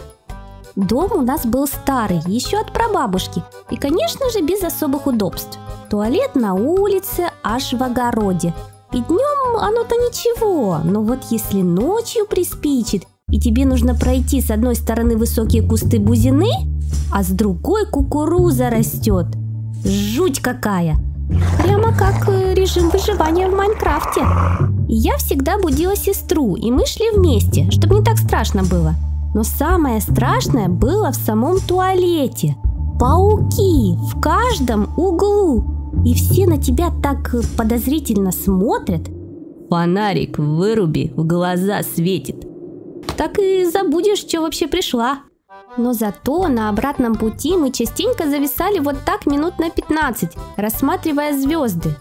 Дом у нас был старый, еще от прабабушки. И, конечно же, без особых удобств. Туалет на улице, аж в огороде. И днем оно-то ничего, но вот если ночью приспичит, и тебе нужно пройти с одной стороны высокие кусты бузины, а с другой кукуруза растет. Жуть какая! Прямо как режим выживания в Майнкрафте. И я всегда будила сестру, и мы шли вместе, чтобы не так страшно было. Но самое страшное было в самом туалете. Пауки в каждом углу. И все на тебя так подозрительно смотрят. Фонарик выруби, в глаза светит. Так и забудешь, что вообще пришла. Но зато на обратном пути мы частенько зависали вот так минут на 15, рассматривая звезды.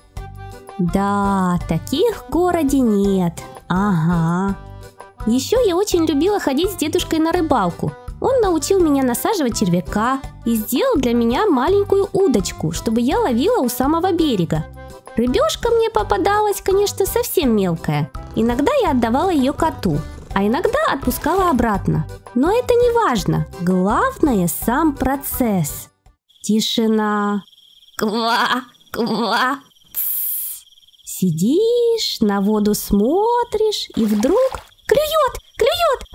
Да, таких в городе нет. Ага. Еще я очень любила ходить с дедушкой на рыбалку. Он научил меня насаживать червяка и сделал для меня маленькую удочку, чтобы я ловила у самого берега. Рыбешка мне попадалась, конечно, совсем мелкая. Иногда я отдавала ее коту, а иногда отпускала обратно. Но это не важно. Главное сам процесс. Тишина. Ква, ква. Тс. Сидишь, на воду смотришь, и вдруг клюет, клюет.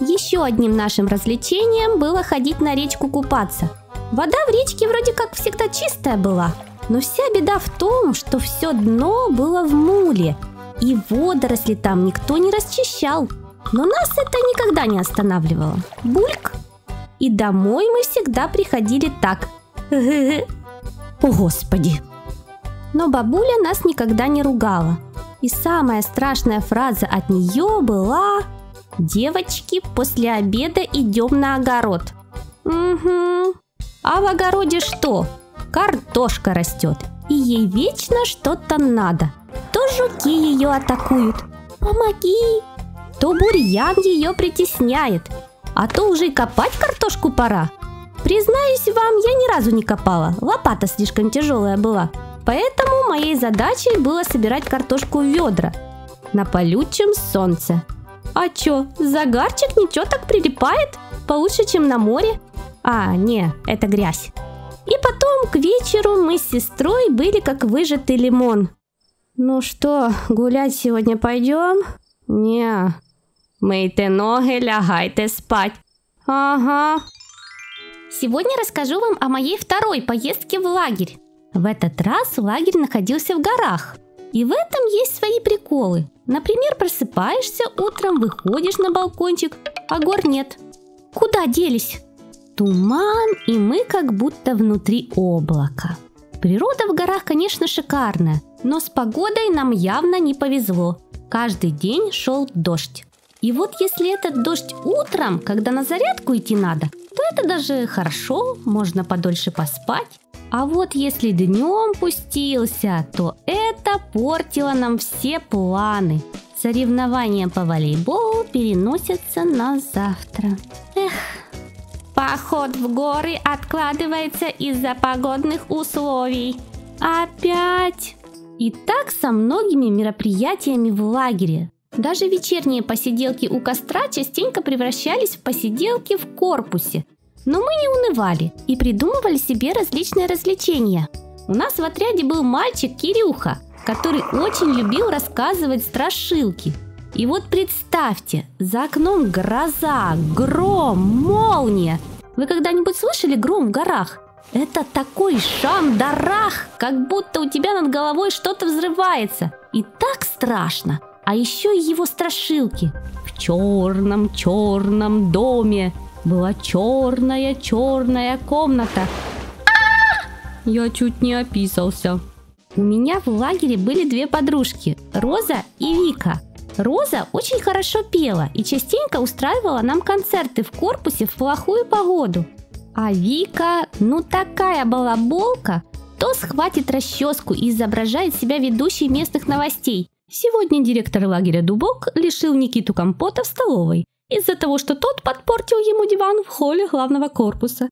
Еще одним нашим развлечением было ходить на речку купаться. Вода в речке вроде как всегда чистая была, но вся беда в том, что все дно было в муле, и водоросли там никто не расчищал. Но нас это никогда не останавливало. Бульк! И домой мы всегда приходили так. О, Господи! Но бабуля нас никогда не ругала. И самая страшная фраза от нее была: «Девочки, после обеда идем на огород». Угу. А в огороде что? Картошка растет, и ей вечно что-то надо. То жуки ее атакуют. Помоги! То бурьян ее притесняет, а то уже и копать картошку пора. Признаюсь вам, я ни разу не копала, лопата слишком тяжелая была. Поэтому моей задачей было собирать картошку в ведра на палючем солнце. А чё, загарчик ничего так прилипает, получше, чем на море. А, не, это грязь. И потом к вечеру мы с сестрой были как выжатый лимон. Ну что, гулять сегодня пойдем? Не. Мийте ноги, лягайте спать. Ага. Сегодня расскажу вам о моей второй поездке в лагерь. В этот раз лагерь находился в горах. И в этом есть свои приколы. Например, просыпаешься утром, выходишь на балкончик, а гор нет. Куда делись? Туман, и мы как будто внутри облака. Природа в горах, конечно, шикарная, но с погодой нам явно не повезло. Каждый день шел дождь. И вот если этот дождь утром, когда на зарядку идти надо, то это даже хорошо, можно подольше поспать. А вот если днем пустился, то это портило нам все планы. Соревнования по волейболу переносятся на завтра. Эх. Поход в горы откладывается из-за погодных условий. Опять? И так со многими мероприятиями в лагере. Даже вечерние посиделки у костра частенько превращались в посиделки в корпусе. Но мы не унывали и придумывали себе различные развлечения. У нас в отряде был мальчик Кирюха, который очень любил рассказывать страшилки. И вот представьте, за окном гроза, гром, молния. Вы когда-нибудь слышали гром в горах? Это такой шам-дарах, как будто у тебя над головой что-то взрывается. И так страшно. А еще и его страшилки. В черном доме была черная комната. Я чуть не описался. У меня в лагере были две подружки, Роза и Вика. Роза очень хорошо пела и частенько устраивала нам концерты в корпусе в плохую погоду. А Вика, ну такая балаболка, то схватит расческу и изображает себя ведущей местных новостей. Сегодня директор лагеря Дубок лишил Никиту компота в столовой из-за того, что тот подпортил ему диван в холле главного корпуса.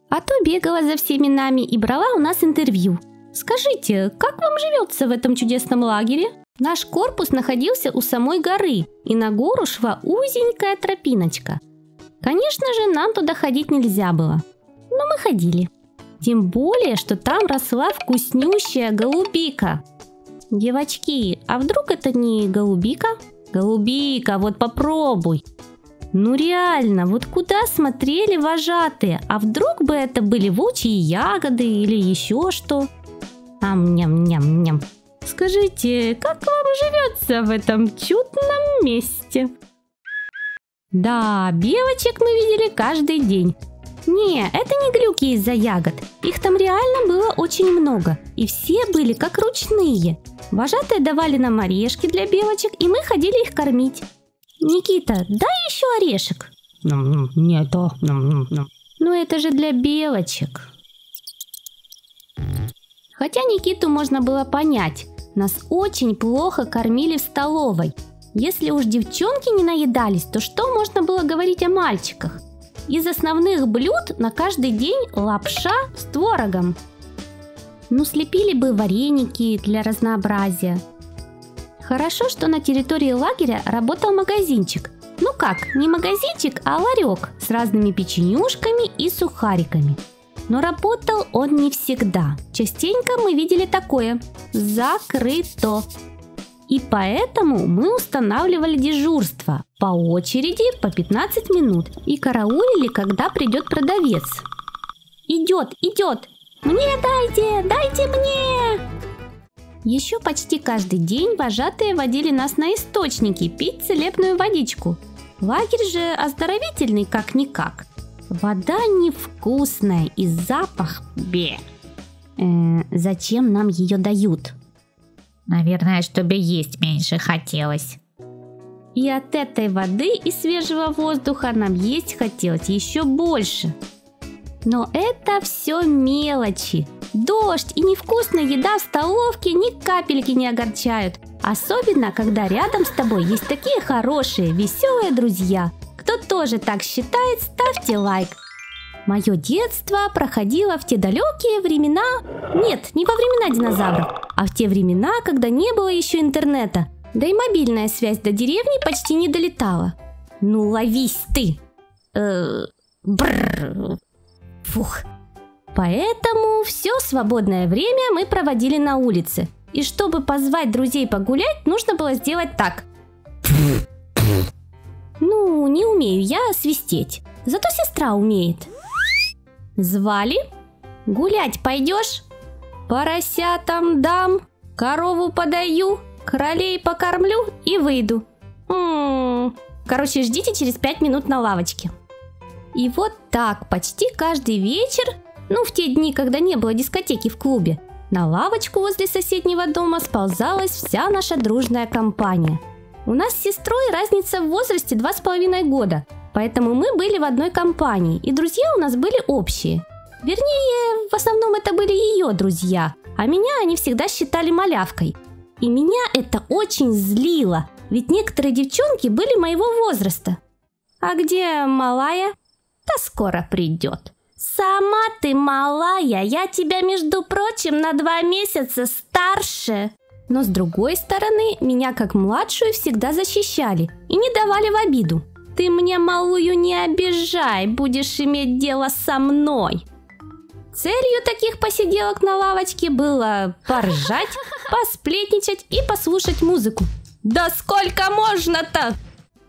А то бегала за всеми нами и брала у нас интервью. Скажите, как вам живется в этом чудесном лагере? Наш корпус находился у самой горы, и на гору шла узенькая тропиночка. Конечно же, нам туда ходить нельзя было, но мы ходили. Тем более, что там росла вкуснющая голубика. Девочки, а вдруг это не голубика? Голубика, вот попробуй. Ну реально, вот куда смотрели вожатые? А вдруг бы это были волчьи ягоды или еще что? Ам-ням-ням-ням. Скажите, как вам живется в этом чудном месте? Да, белочек мы видели каждый день. Не, это не глюки из-за ягод. Их там реально было очень много. И все были как ручные. Вожатые давали нам орешки для белочек, и мы ходили их кормить. Никита, дай еще орешек. Нет, Ну это же для белочек. Хотя Никиту можно было понять. Нас очень плохо кормили в столовой. Если уж девчонки не наедались, то что можно было говорить о мальчиках? Из основных блюд на каждый день лапша с творогом. Ну слепили бы вареники для разнообразия. Хорошо, что на территории лагеря работал магазинчик. Ну как, не магазинчик, а ларек с разными печенюшками и сухариками. Но работал он не всегда. Частенько мы видели такое: закрыто. И поэтому мы устанавливали дежурство по очереди по 15 минут и караулили, когда придет продавец. Идет, мне дайте мне! Еще почти каждый день вожатые водили нас на источники пить целебную водичку. Лагерь же оздоровительный как-никак. Вода невкусная и запах бе. Зачем нам ее дают? Наверное, чтобы есть меньше хотелось. И от этой воды и свежего воздуха нам есть хотелось еще больше. Но это все мелочи. Дождь и невкусная еда в столовке ни капельки не огорчают. Особенно, когда рядом с тобой есть такие хорошие, веселые друзья. Кто тоже так считает, ставьте лайк. Мое детство проходило в те далекие времена. Нет, не во времена динозавров, а в те времена, когда не было еще интернета. Да и мобильная связь до деревни почти не долетала. Ну ловись ты! Фух. Поэтому все свободное время мы проводили на улице. И чтобы позвать друзей погулять, нужно было сделать так. Ну, не умею я свистеть. Зато сестра умеет. Звали? Гулять пойдешь? Поросятам дам, корову подаю, кролей покормлю и выйду. Короче, ждите через 5 минут на лавочке. И вот так почти каждый вечер, ну в те дни, когда не было дискотеки в клубе, на лавочку возле соседнего дома сползалась вся наша дружная компания. У нас с сестрой разница в возрасте 2,5 года, поэтому мы были в одной компании, и друзья у нас были общие. Вернее, в основном это были ее друзья, а меня они всегда считали малявкой. И меня это очень злило, ведь некоторые девчонки были моего возраста. А где малая? Да скоро придет. Сама ты малая, я тебя, между прочим, на 2 месяца старше. Но с другой стороны, меня как младшую всегда защищали и не давали в обиду. Ты мне малую не обижай, будешь иметь дело со мной. Целью таких посиделок на лавочке было поржать, посплетничать и послушать музыку. Да сколько можно-то?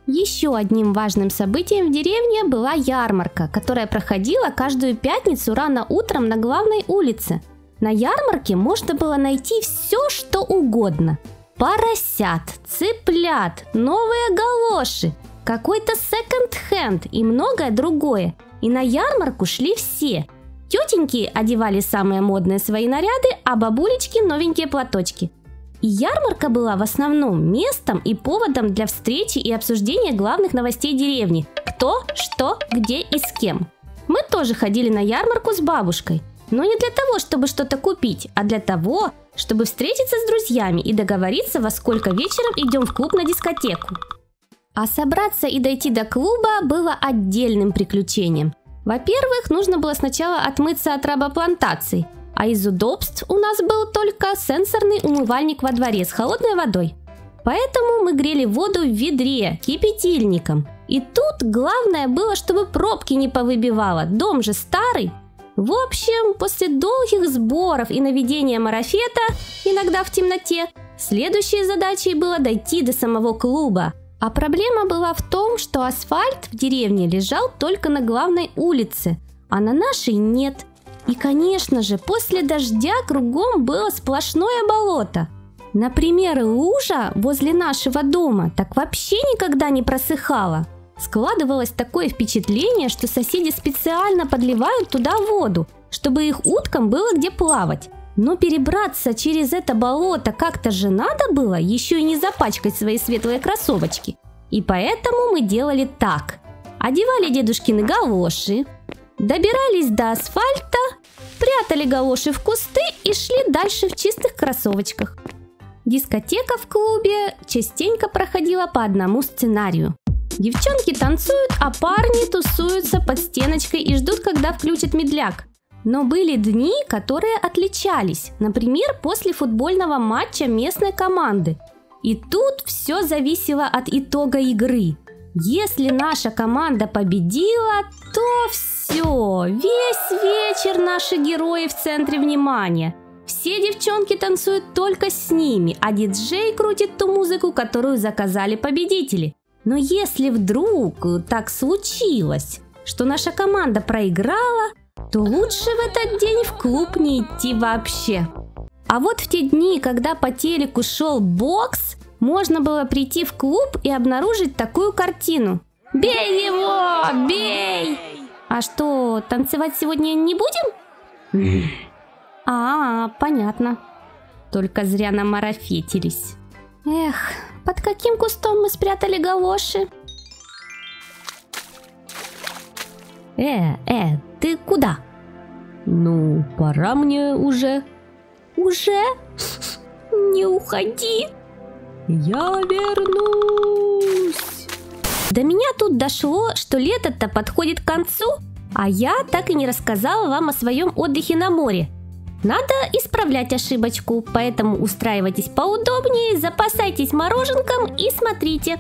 Еще одним важным событием в деревне была ярмарка, которая проходила каждую пятницу рано утром на главной улице. На ярмарке можно было найти все, что угодно. Поросят, цыплят, новые галоши, какой-то секонд-хенд и многое другое. И на ярмарку шли все. Тетеньки одевали самые модные свои наряды, а бабулечки новенькие платочки. И ярмарка была в основном местом и поводом для встречи и обсуждения главных новостей деревни. Кто, что, где и с кем. Мы тоже ходили на ярмарку с бабушкой. Но не для того, чтобы что-то купить, а для того, чтобы встретиться с друзьями и договориться, во сколько вечером идем в клуб на дискотеку. А собраться и дойти до клуба было отдельным приключением. Во-первых, нужно было сначала отмыться от рабоплантаций. А из удобств у нас был только сенсорный умывальник во дворе с холодной водой. Поэтому мы грели воду в ведре, кипятильником. И тут главное было, чтобы пробки не повыбивало, дом же старый. В общем, после долгих сборов и наведения марафета, иногда в темноте, следующей задачей было дойти до самого клуба. А проблема была в том, что асфальт в деревне лежал только на главной улице, а на нашей нет. И, конечно же, после дождя кругом было сплошное болото. Например, лужа возле нашего дома так вообще никогда не просыхала. Складывалось такое впечатление, что соседи специально подливают туда воду, чтобы их уткам было где плавать. Но перебраться через это болото как-то же надо было, еще и не запачкать свои светлые кроссовочки. И поэтому мы делали так. Одевали дедушкины галоши, добирались до асфальта, прятали галоши в кусты и шли дальше в чистых кроссовочках. Дискотека в клубе частенько проходила по одному сценарию. Девчонки танцуют, а парни тусуются под стеночкой и ждут, когда включат медляк. Но были дни, которые отличались, например, после футбольного матча местной команды. И тут все зависело от итога игры. Если наша команда победила, то все, весь вечер наши герои в центре внимания. Все девчонки танцуют только с ними, а диджей крутит ту музыку, которую заказали победители. Но если вдруг так случилось, что наша команда проиграла, то лучше в этот день в клуб не идти вообще. А вот в те дни, когда по телеку шел бокс, можно было прийти в клуб и обнаружить такую картину. «Бей его! Бей!» А что, танцевать сегодня не будем? Понятно. Только зря намарафетились. Эх, под каким кустом мы спрятали галоши? Ты куда? Ну, пора мне уже. Уже? Не уходи. Я вернусь. До меня тут дошло, что лето-то подходит к концу, а я так и не рассказала вам о своем отдыхе на море. Надо исправлять ошибочку, поэтому устраивайтесь поудобнее, запасайтесь мороженком и смотрите.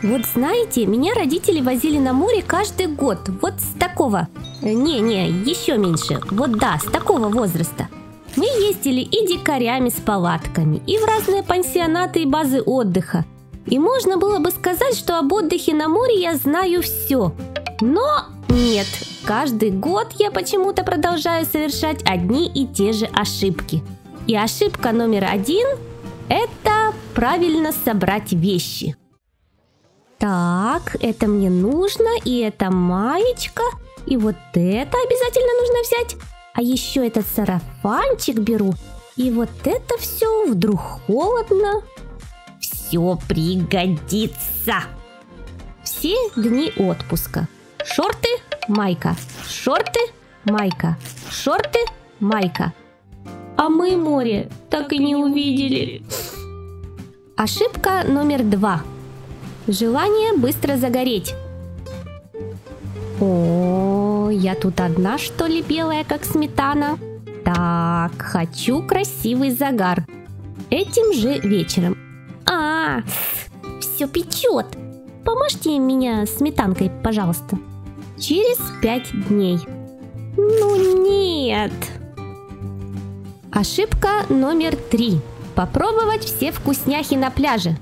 Вот знаете, меня родители возили на море каждый год, вот с такого, еще меньше, с такого возраста. Мы ездили и дикарями с палатками, и в разные пансионаты и базы отдыха. И можно было бы сказать, что об отдыхе на море я знаю все. Но нет, каждый год я почему-то продолжаю совершать одни и те же ошибки. И ошибка номер 1 – это правильно собрать вещи. Так, это мне нужно, и это маечка, и вот это обязательно нужно взять. А еще этот сарафанчик беру, и вот это все, вдруг холодно. Все пригодится. Все дни отпуска. Шорты, майка, шорты, майка, шорты, майка. А мы море так и не увидели. Ошибка номер 2. Желание быстро загореть. О, я тут одна, что ли, белая, как сметана? Так, хочу красивый загар. Этим же вечером. Все печет. Помажьте меня сметанкой, пожалуйста. Через 5 дней. Ну нет. Ошибка номер 3. Попробовать все вкусняхи на пляже.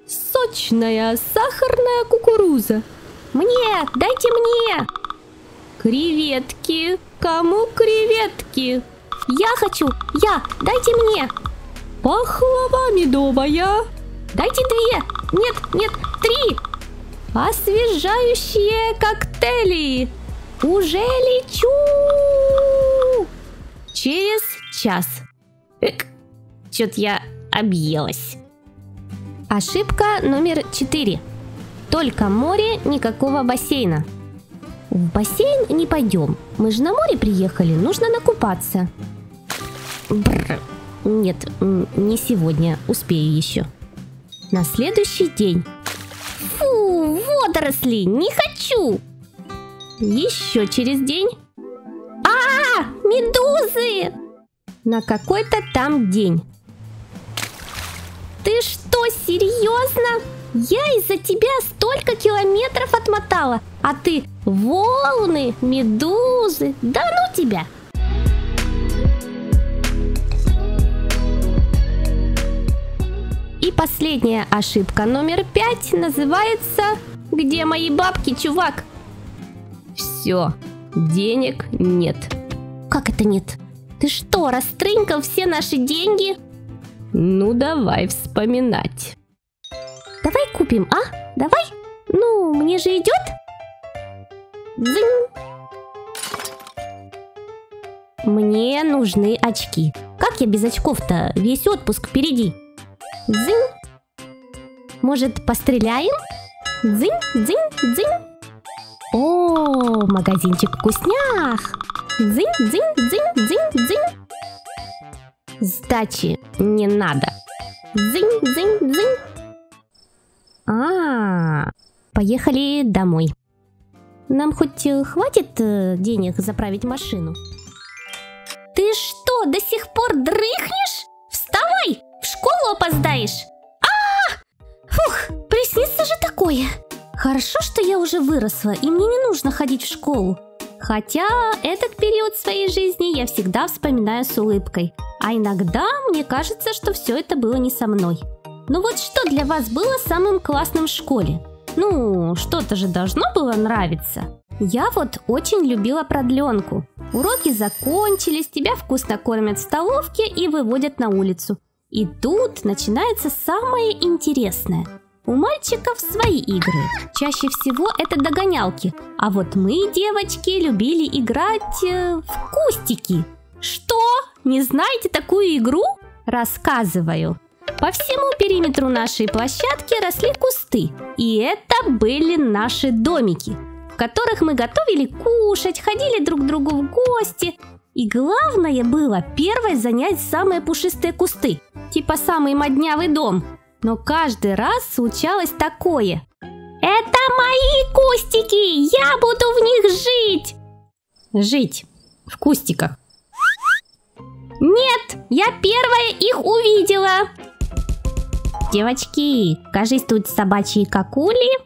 Сочная сахарная кукуруза. Мне, дайте мне. Креветки. Кому креветки? Я хочу, дайте мне. Пахлава медовая. Дайте 2. Нет, 3. Освежающие коктейли. Уже лечу. Через час. Чё-то я объелась. Ошибка номер 4. Только море, никакого бассейна. В бассейн не пойдем. Мы же на море приехали, нужно накупаться. Бррр. Нет, не сегодня, успею еще. На следующий день. Фу, водоросли, не хочу. Еще через день. Медузы! На какой-то там день. Ты что, серьезно? Я из-за тебя столько километров отмотала, а ты волны, медузы, да ну тебя! И последняя ошибка номер 5 называется «Где мои бабки, чувак?» Все, денег нет. Как это нет? Ты что, растрынкал все наши деньги? Ну давай вспоминать. Давай купим, Давай? Ну, мне же идет? Дзынь. Мне нужны очки. Как я без очков-то? Весь отпуск впереди. Дзынь. Может, постреляем? Дзынь, дзынь, дзынь. О, магазинчик вкуснях. Дзынь, дзынь, дзынь, дзынь, дзынь. Сдачи не надо. Дзынь, дзынь, дзынь. Поехали домой. Нам хоть хватит денег заправить машину? Ты что, до сих пор дрыхнешь? Вставай, в школу опоздаешь. Фух, приснится же такое. Хорошо, что я уже выросла, и мне не нужно ходить в школу. Хотя этот период своей жизни я всегда вспоминаю с улыбкой. А иногда мне кажется, что все это было не со мной. Ну вот что для вас было самым классным в школе? Ну, что-то же должно было нравиться. Я вот очень любила продленку. Уроки закончились, тебя вкусно кормят в столовке и выводят на улицу. И тут начинается самое интересное. У мальчиков свои игры. Чаще всего это догонялки. А вот мы, девочки, любили играть в кустики. Что? Не знаете такую игру? Рассказываю. По всему периметру нашей площадки росли кусты. И это были наши домики, в которых мы готовили кушать, ходили друг к другу в гости. И главное было первой занять самые пушистые кусты. Типа самый моднявый дом. Но каждый раз случалось такое. Это мои кустики! Я буду в них жить! Жить в кустиках. Нет, я первая их увидела. Девочки, кажись, тут собачьи какули.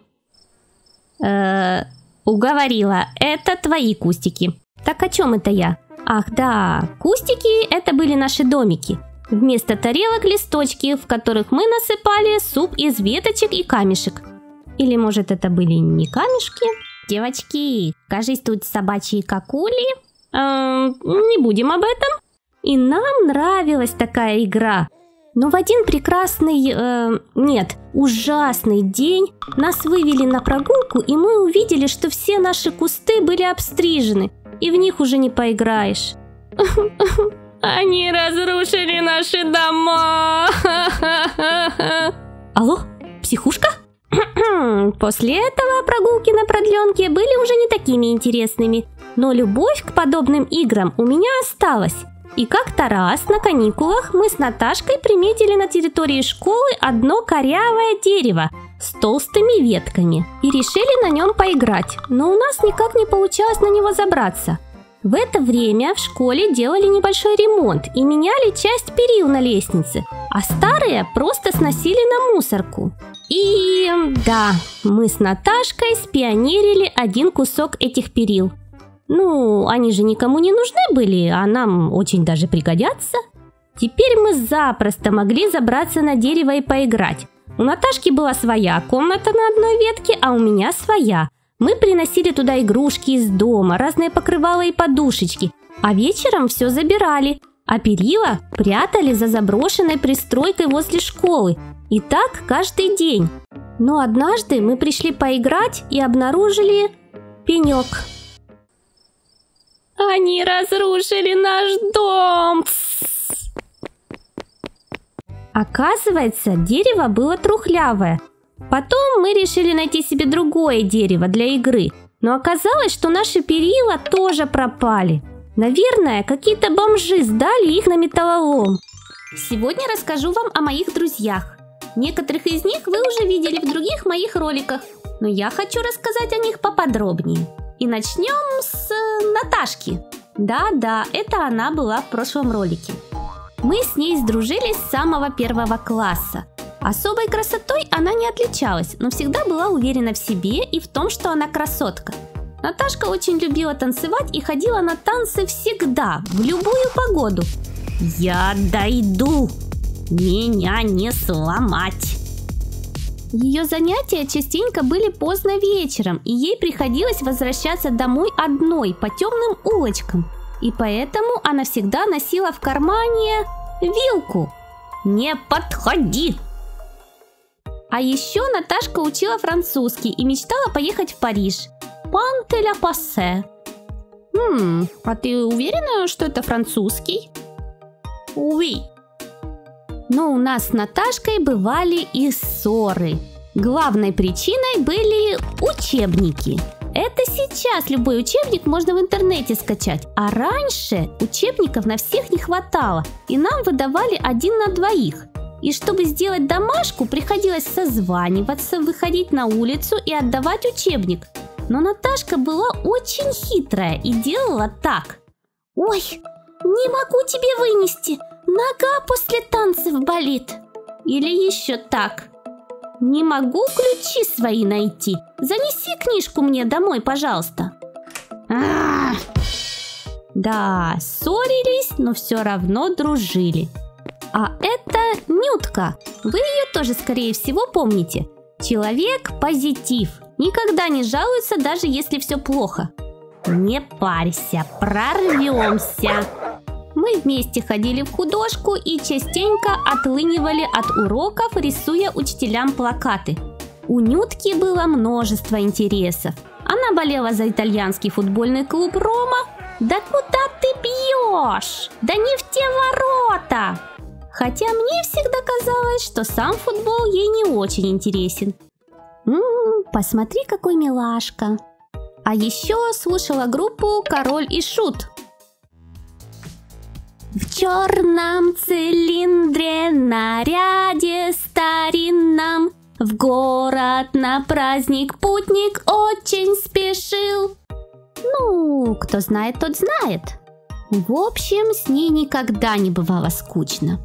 Уговорила, это твои кустики. Так о чем это я? Ах да, кустики это были наши домики. Вместо тарелок листочки, в которых мы насыпали суп из веточек и камешек. Или может это были не камешки? Девочки, кажись, тут собачьи какули. Не будем об этом. И нам нравилась такая игра. Но в один прекрасный, ужасный день нас вывели на прогулку, и мы увидели, что все наши кусты были обстрижены, и в них уже не поиграешь. Они разрушили наши дома. Алло, психушка? После этого прогулки на продленке были уже не такими интересными, но любовь к подобным играм у меня осталась. И как-то раз на каникулах мы с Наташкой приметили на территории школы одно корявое дерево. с толстыми ветками и решили на нем поиграть, но у нас никак не получалось на него забраться. В это время в школе делали небольшой ремонт и меняли часть перил на лестнице, а старые просто сносили на мусорку. И да, мы с Наташкой спионерили один кусок этих перил. Ну, они же никому не нужны были, а нам очень даже пригодятся. Теперь мы запросто могли забраться на дерево и поиграть. У Наташки была своя комната на одной ветке, а у меня своя. Мы приносили туда игрушки из дома, разные покрывала и подушечки, а вечером все забирали, а перила прятали за заброшенной пристройкой возле школы. И так каждый день. Но однажды мы пришли поиграть и обнаружили пенек. Они разрушили наш дом! Оказывается, дерево было трухлявое. Потом мы решили найти себе другое дерево для игры, но оказалось, что наши перила тоже пропали. Наверное, какие-то бомжи сдали их на металлолом. Сегодня расскажу вам о моих друзьях. Некоторых из них вы уже видели в других моих роликах, но я хочу рассказать о них поподробнее. И начнем с Наташки. Да, это она была в прошлом ролике. Мы с ней сдружились с самого 1 класса. Особой красотой она не отличалась, но всегда была уверена в себе и в том, что она красотка. Наташка очень любила танцевать и ходила на танцы всегда, в любую погоду. «Я дойду! Меня не сломать!» Ее занятия частенько были поздно вечером, и ей приходилось возвращаться домой одной по темным улочкам. И поэтому она всегда носила в кармане вилку. «Не подходи!» А еще Наташка учила французский и мечтала поехать в Париж. «Пан де ля пассе». А ты уверена, что это французский? «Oui». Но у нас с Наташкой бывали и ссоры. Главной причиной были учебники. Это сейчас любой учебник можно в интернете скачать, а раньше учебников на всех не хватало, и нам выдавали 1 на 2. И чтобы сделать домашку, приходилось созваниваться, выходить на улицу и отдавать учебник. Но Наташка была очень хитрая и делала так. «Ой, не могу тебе вынести, нога после танцев болит». Или еще так. «Не могу ключи свои найти, занеси книжку мне домой, пожалуйста». Да, ссорились, но все равно дружили. А это Нютка. Вы ее тоже, скорее всего, помните. Человек-позитив. Никогда не жалуется, даже если все плохо. Не парься, прорвемся. Мы вместе ходили в художку и частенько отлынивали от уроков, рисуя учителям плакаты. У Нютки было множество интересов. Она болела за итальянский футбольный клуб «Рома». Да куда ты бьешь? Да не в те ворота! Хотя мне всегда казалось, что сам футбол ей не очень интересен. Посмотри, какой милашка. А еще слушала группу «Король и Шут». В черном цилиндре, наряде старинном, в город на праздник путник очень спешил. Ну, кто знает, тот знает. В общем, с ней никогда не бывало скучно.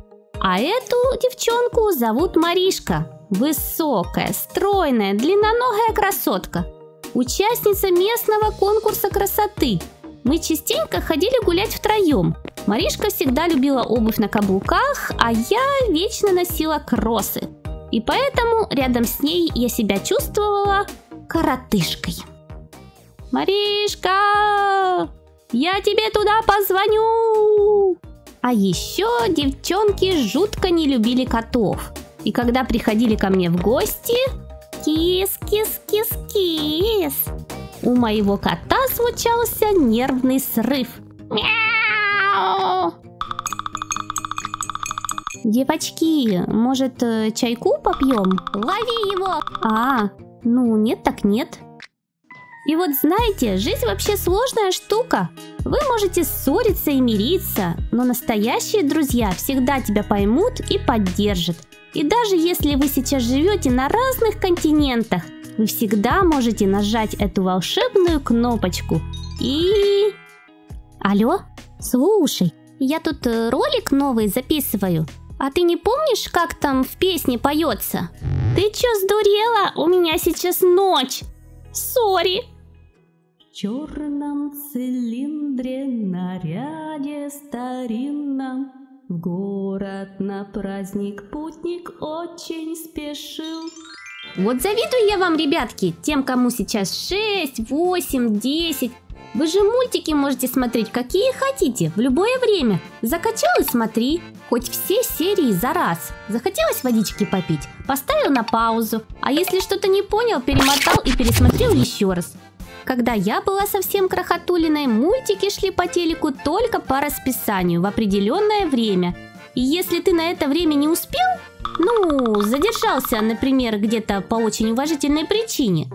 А эту девчонку зовут Маришка. Высокая, стройная, длинноногая красотка. Участница местного конкурса красоты. Мы частенько ходили гулять втроем. Маришка всегда любила обувь на каблуках, а я вечно носила кроссы. И поэтому рядом с ней я себя чувствовала коротышкой. «Маришка, я тебе туда позвоню!» А еще девчонки жутко не любили котов. И когда приходили ко мне в гости, кис-кис-кис-кис, у моего кота случался нервный срыв. Мяу! Девочки, может, чайку попьем? Лови его! Ну нет так нет. И вот знаете, жизнь вообще сложная штука. Вы можете ссориться и мириться, но настоящие друзья всегда тебя поймут и поддержат. И даже если вы сейчас живете на разных континентах, вы всегда можете нажать эту волшебную кнопочку и... Алло? Слушай, я тут ролик новый записываю. А ты не помнишь, как там в песне поется? Ты чё сдурела? У меня сейчас ночь. Сори. В черном цилиндре, наряде старинном, в город на праздник путник очень спешил. Вот завидую я вам, ребятки, тем, кому сейчас 6, 8, 10. Вы же мультики можете смотреть, какие хотите, в любое время. Закачал и смотри, хоть все серии за раз. Захотелось водички попить, поставил на паузу. А если что-то не понял, перемотал и пересмотрел еще раз. Когда я была совсем крохотулиной, мультики шли по телеку только по расписанию в определенное время. И если ты на это время не успел, задержался, например, где-то по очень уважительной причине.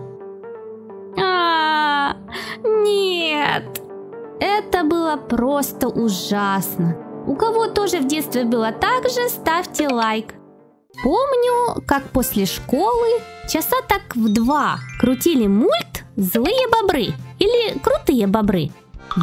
Нет, это было просто ужасно. У кого тоже в детстве было так же, ставьте лайк. Помню, как после школы часа так в 2 крутили мульт «Злые бобры» или «Крутые бобры».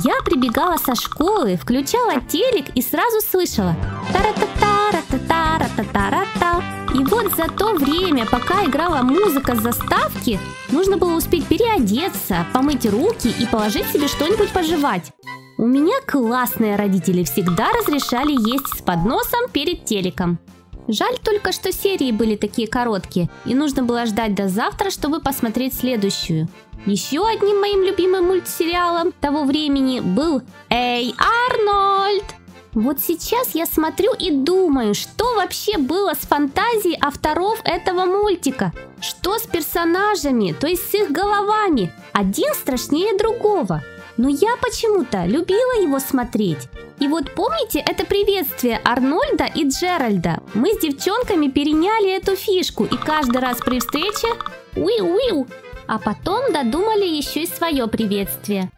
Я прибегала со школы, включала телек и сразу слышала «Тара-та-тара-та-тара-та-тара-та». И вот за то время, пока играла музыка с заставки, нужно было успеть переодеться, помыть руки и положить себе что-нибудь пожевать. У меня классные родители всегда разрешали есть с подносом перед телеком. Жаль только, что серии были такие короткие, и нужно было ждать до завтра, чтобы посмотреть следующую. Еще одним моим любимым мультсериалом того времени был «Эй, Арнольд!». Вот сейчас я смотрю и думаю, что вообще было с фантазией авторов этого мультика. Что с персонажами, то есть с их головами. Один страшнее другого. Но я почему-то любила его смотреть. И вот помните это приветствие Арнольда и Джеральда? Мы с девчонками переняли эту фишку и каждый раз при встрече «Уиу-уиу». А потом додумали еще и свое приветствие.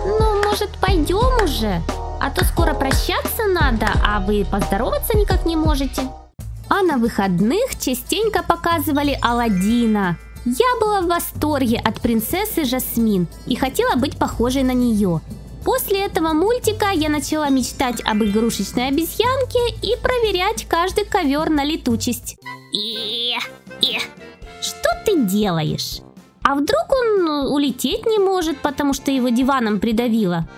Ну, может, пойдем уже? А то скоро прощаться надо, а вы поздороваться никак не можете. А на выходных частенько показывали Аладдина. Я была в восторге от принцессы Жасмин и хотела быть похожей на нее. После этого мультика я начала мечтать об игрушечной обезьянке и проверять каждый ковер на летучесть. Что ты делаешь? А вдруг он улететь не может, потому что его диваном придавило?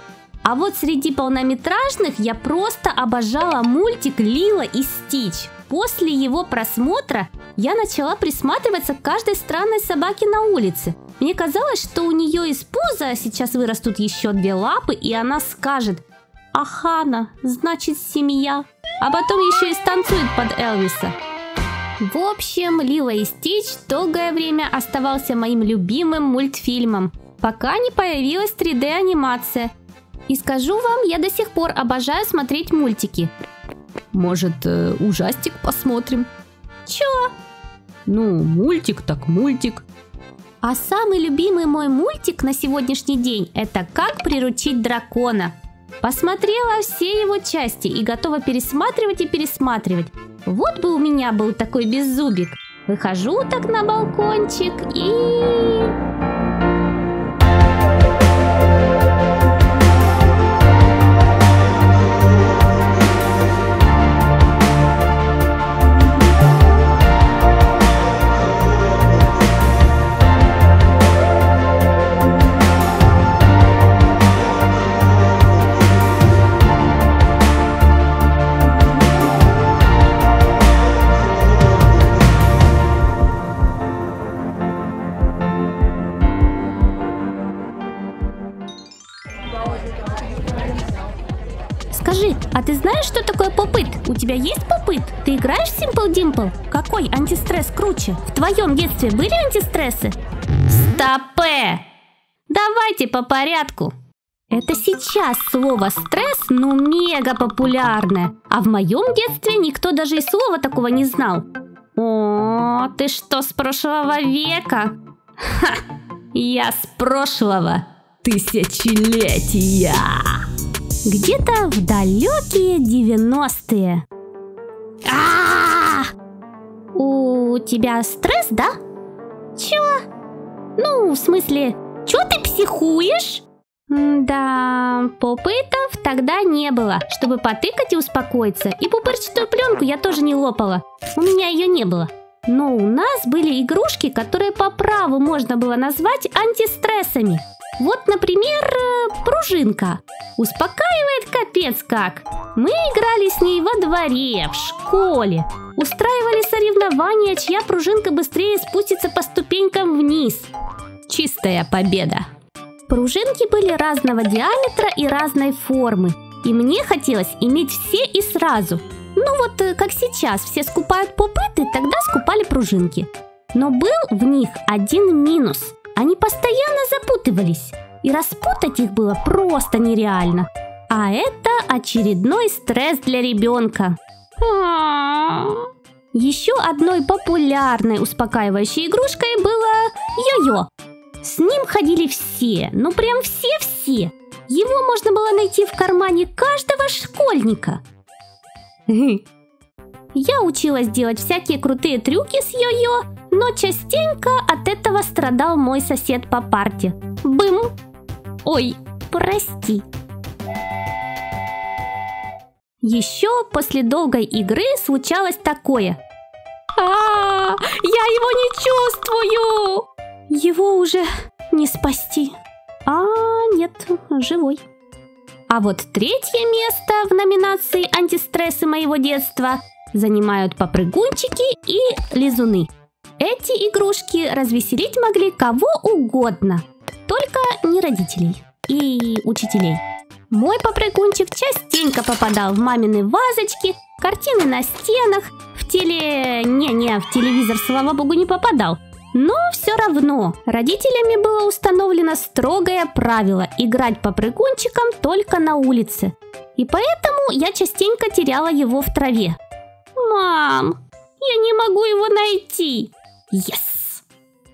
А вот среди полнометражных я просто обожала мультик «Лило и Стич». После его просмотра я начала присматриваться к каждой странной собаке на улице. Мне казалось, что у нее из пуза сейчас вырастут еще 2 лапы, и она скажет «Ахана, значит семья», а потом еще и станцует под Элвиса. В общем, «Лило и Стич» долгое время оставался моим любимым мультфильмом, пока не появилась 3D-анимация. И скажу вам, я до сих пор обожаю смотреть мультики. Может, ужастик посмотрим? Чё? Ну, мультик так мультик. А самый любимый мой мультик на сегодняшний день – это «Как приручить дракона». Посмотрела все его части и готова пересматривать и пересматривать. Вот бы у меня был такой беззубик. Выхожу так на балкончик и... Скажи, а ты знаешь, что такое попыт? У тебя есть попыт? Ты играешь в Simple Dimple? Какой антистресс круче? В твоем детстве были антистрессы? Стопэ! Давайте по порядку. Это сейчас слово «стресс» мега популярное. А в моем детстве никто даже и слова такого не знал. О, ты что, с прошлого века? Ха! Я с прошлого тысячелетия. Где-то в далекие 90-е. У тебя стресс, да? Чё? Ну, в смысле, чё ты психуешь? Да, попытов тогда не было, чтобы потыкать и успокоиться. И пупырчатую пленку я тоже не лопала. У меня ее не было. Но у нас были игрушки, которые по праву можно было назвать антистрессами. Вот, например, пружинка. Успокаивает капец как. Мы играли с ней во дворе, в школе. Устраивали соревнования, чья пружинка быстрее спустится по ступенькам вниз. Чистая победа. Пружинки были разного диаметра и разной формы. И мне хотелось иметь все и сразу. Ну вот, как сейчас все скупают попыты, тогда скупали пружинки. Но был в них один минус. Они постоянно запутывались. И распутать их было просто нереально. А это очередной стресс для ребенка. Еще одной популярной успокаивающей игрушкой было йо-йо. С ним ходили все, ну прям все-все. Его можно было найти в кармане каждого школьника. Я училась делать всякие крутые трюки с йо-йо, но частенько от этого страдал мой сосед по парте. Бым! Ой, прости. Еще после долгой игры случалось такое. Я его не чувствую! Его уже не спасти. Нет, живой. А вот третье место в номинации «Антистрессы моего детства» занимают попрыгунчики и лизуны. Эти игрушки развеселить могли кого угодно, только не родителей и учителей. Мой попрыгунчик частенько попадал в мамины вазочки, картины на стенах, в телевизор, слава богу, не попадал. Но все равно родителями было установлено строгое правило играть попрыгунчиком только на улице. И поэтому я частенько теряла его в траве. Мам, я не могу его найти. Yes!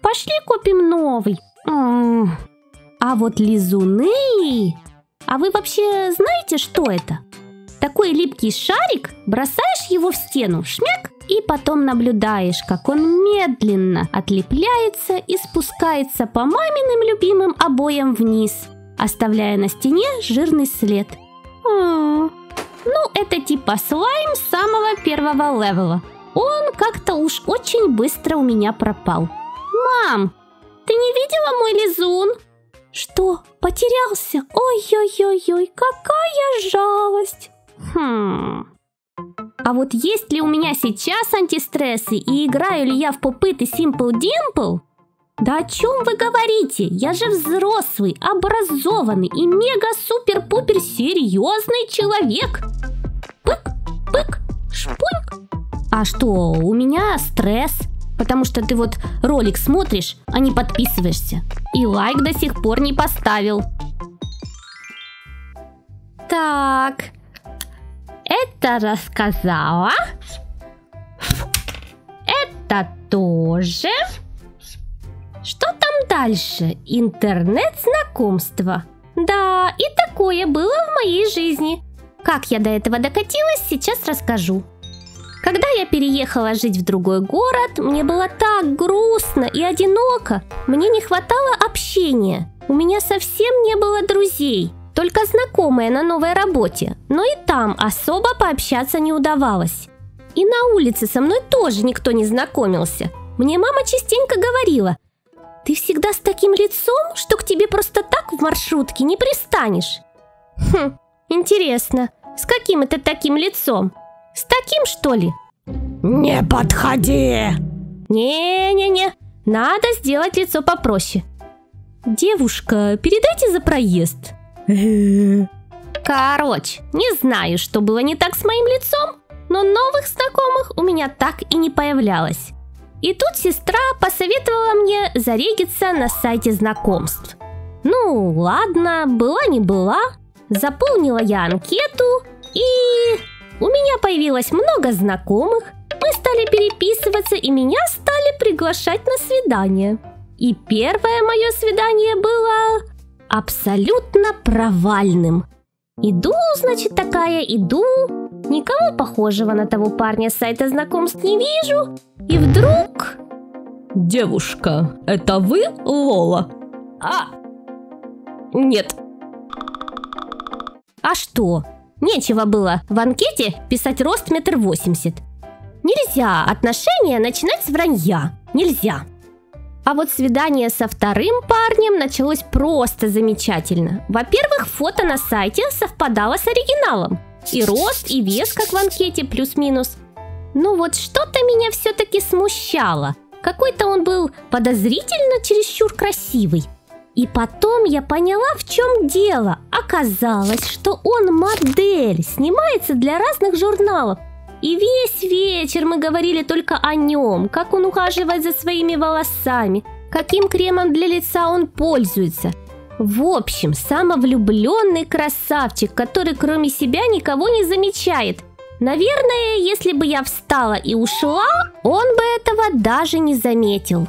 Пошли купим новый. А вот лизуны... А вы вообще знаете, что это? Такой липкий шарик, бросаешь его в стену, шмяк, и потом наблюдаешь, как он медленно отлепляется и спускается по маминым любимым обоям вниз, оставляя на стене жирный след. Ну, это типа слайм самого первого левела. Он как-то уж очень быстро у меня пропал. Мам, ты не видела мой лизун? Что, потерялся? Ой-ой-ой-ой, какая жалость. А вот есть ли у меня сейчас антистрессы и играю ли я в попыты Simple Dimple? Да о чем вы говорите? Я же взрослый, образованный и мега-супер-пупер серьезный человек. Пык-пык, шпуньк. А что, у меня стресс? Потому что ты вот ролик смотришь, а не подписываешься. И лайк до сих пор не поставил. Так, это рассказала. Это тоже. Что там дальше? Интернет-знакомство. Да, и такое было в моей жизни. Как я до этого докатилась, сейчас расскажу. Когда я переехала жить в другой город, мне было так грустно и одиноко. Мне не хватало общения. У меня совсем не было друзей, только знакомые на новой работе. Но и там особо пообщаться не удавалось. И на улице со мной тоже никто не знакомился. Мне мама частенько говорила: «Ты всегда с таким лицом, что к тебе просто так в маршрутке не пристанешь». Интересно, с каким это таким лицом? С таким, что ли? Не подходи! Не-не-не, надо сделать лицо попроще. Девушка, передайте за проезд. Короче, не знаю, что было не так с моим лицом, но новых знакомых у меня так и не появлялось. И тут сестра посоветовала мне зарегиться на сайте знакомств. Ну, ладно, была не была. Заполнила я анкету, и у меня появилось много знакомых. Мы стали переписываться, и меня стали приглашать на свидание. И первое мое свидание было абсолютно провальным. Иду, значит, такая, иду, никого похожего на того парня с сайта знакомств не вижу, и вдруг... Девушка, это вы, Лола? Нет. А что? Нечего было в анкете писать рост 1,80 м. Нельзя отношения начинать с вранья. Нельзя. А вот свидание со вторым парнем началось просто замечательно. Во-первых, фото на сайте совпадало с оригиналом. И рост, и вес, как в анкете, плюс-минус. Ну вот что-то меня все-таки смущало. Какой-то он был подозрительно чересчур красивый. И потом я поняла, в чем дело. Оказалось, что он модель, снимается для разных журналов. И весь вечер мы говорили только о нем, как он ухаживает за своими волосами, каким кремом для лица он пользуется. В общем, самовлюбленный красавчик, который кроме себя никого не замечает. Наверное, если бы я встала и ушла, он бы этого даже не заметил.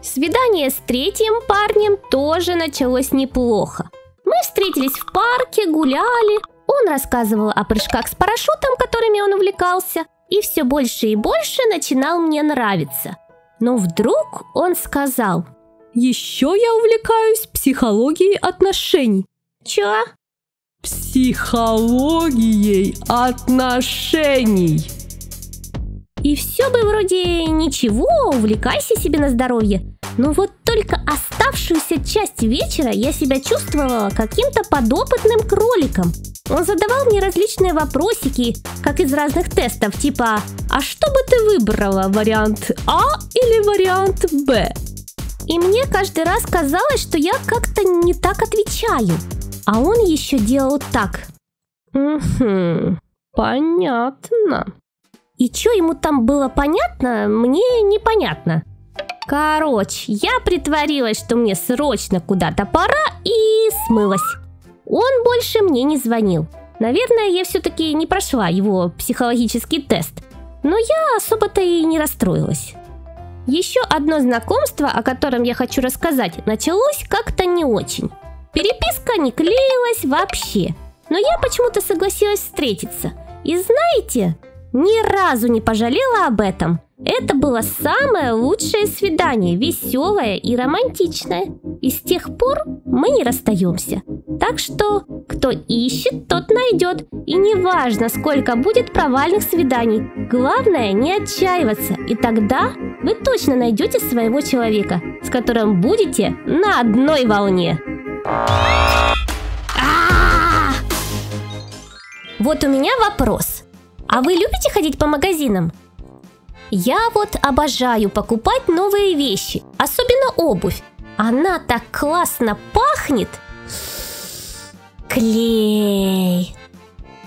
Свидание с третьим парнем тоже началось неплохо. Мы встретились в парке, гуляли. Он рассказывал о прыжках с парашютом, которыми он увлекался, и все больше и больше начинал мне нравиться. Но вдруг он сказал: Еще я увлекаюсь психологией отношений. «Чё?» Психологией отношений. И все бы вроде ничего, увлекайся себе на здоровье. Но вот только оставшуюся часть вечера я себя чувствовала каким-то подопытным кроликом. Он задавал мне различные вопросики, как из разных тестов, типа: «А что бы ты выбрала, вариант А или вариант Б?» И мне каждый раз казалось, что я как-то не так отвечаю. А он еще делал так. Понятно. И что ему там было понятно, мне непонятно. Короче, я притворилась, что мне срочно куда-то пора, и смылась. Он больше мне не звонил. Наверное, я все-таки не прошла его психологический тест. Но я особо-то и не расстроилась. Еще одно знакомство, о котором я хочу рассказать, началось как-то не очень. Переписка не клеилась вообще. Но я почему-то согласилась встретиться. И знаете, ни разу не пожалела об этом. Это было самое лучшее свидание, веселое и романтичное. И с тех пор мы не расстаемся. Так что, кто ищет, тот найдет. И неважно, сколько будет провальных свиданий. Главное, не отчаиваться. И тогда вы точно найдете своего человека, с которым будете на одной волне. Вот у меня вопрос. А вы любите ходить по магазинам? Я вот обожаю покупать новые вещи, особенно обувь. Она так классно пахнет. Клей.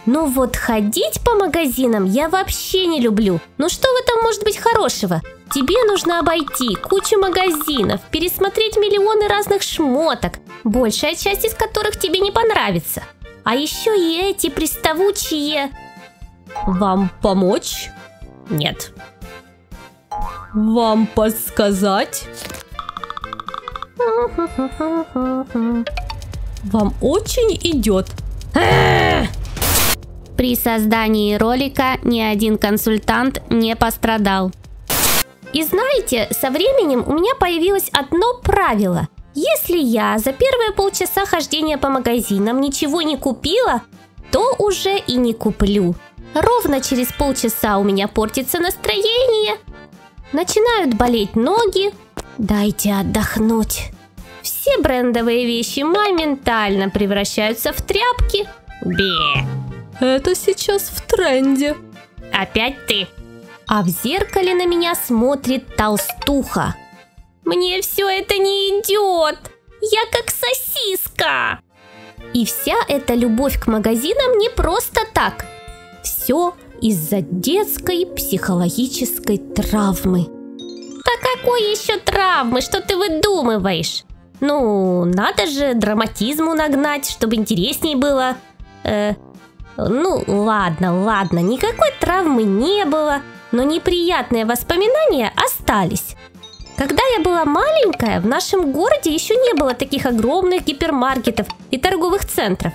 Но вот ходить по магазинам я вообще не люблю. Ну что в этом может быть хорошего? Тебе нужно обойти кучу магазинов, пересмотреть миллионы разных шмоток, большая часть из которых тебе не понравится. А еще и эти приставучие... Вам помочь? Нет. Вам подсказать? Вам очень идет. При создании ролика ни один консультант не пострадал. И знаете, со временем у меня появилось одно правило. Если я за первые полчаса хождения по магазинам ничего не купила, то уже и не куплю. Ровно через полчаса у меня портится настроение. Начинают болеть ноги. Дайте отдохнуть. Все брендовые вещи моментально превращаются в тряпки. Бе. Это сейчас в тренде. Опять ты. А в зеркале на меня смотрит толстуха. Мне все это не идет. Я как сосиска. И вся эта любовь к магазинам не просто так. Все из-за детской психологической травмы. Да какой еще травмы? Что ты выдумываешь? Ну, надо же драматизму нагнать, чтобы интересней было. Ну, ладно, никакой травмы не было, но неприятные воспоминания остались. Когда я была маленькая, в нашем городе еще не было таких огромных гипермаркетов и торговых центров.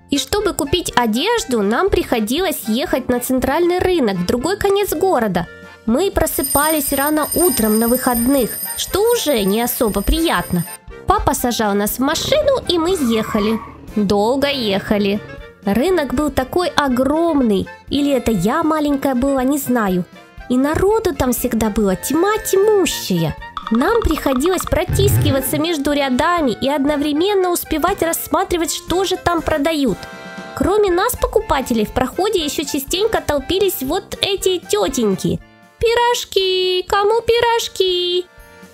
И чтобы купить одежду, нам приходилось ехать на центральный рынок в другой конец города. Мы просыпались рано утром на выходных, что уже не особо приятно. Папа сажал нас в машину, и мы ехали. Долго ехали. Рынок был такой огромный, или это я маленькая была, не знаю. И народу там всегда было тьма тьмущая. Нам приходилось протискиваться между рядами и одновременно успевать рассматривать, что же там продают. Кроме нас, покупателей, в проходе еще частенько толпились вот эти тетеньки. Пирожки! Кому пирожки?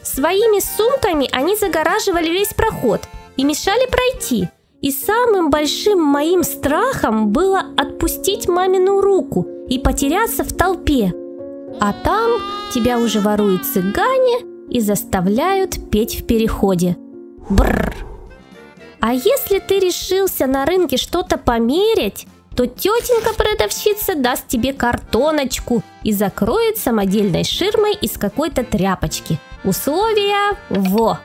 Своими сумками они загораживали весь проход и мешали пройти. И самым большим моим страхом было отпустить мамину руку и потеряться в толпе. А там тебя уже воруют цыгане и заставляют петь в переходе. Бррр. А если ты решился на рынке что-то померять, то тетенька-продавщица даст тебе картоночку и закроет самодельной ширмой из какой-то тряпочки. Условия во!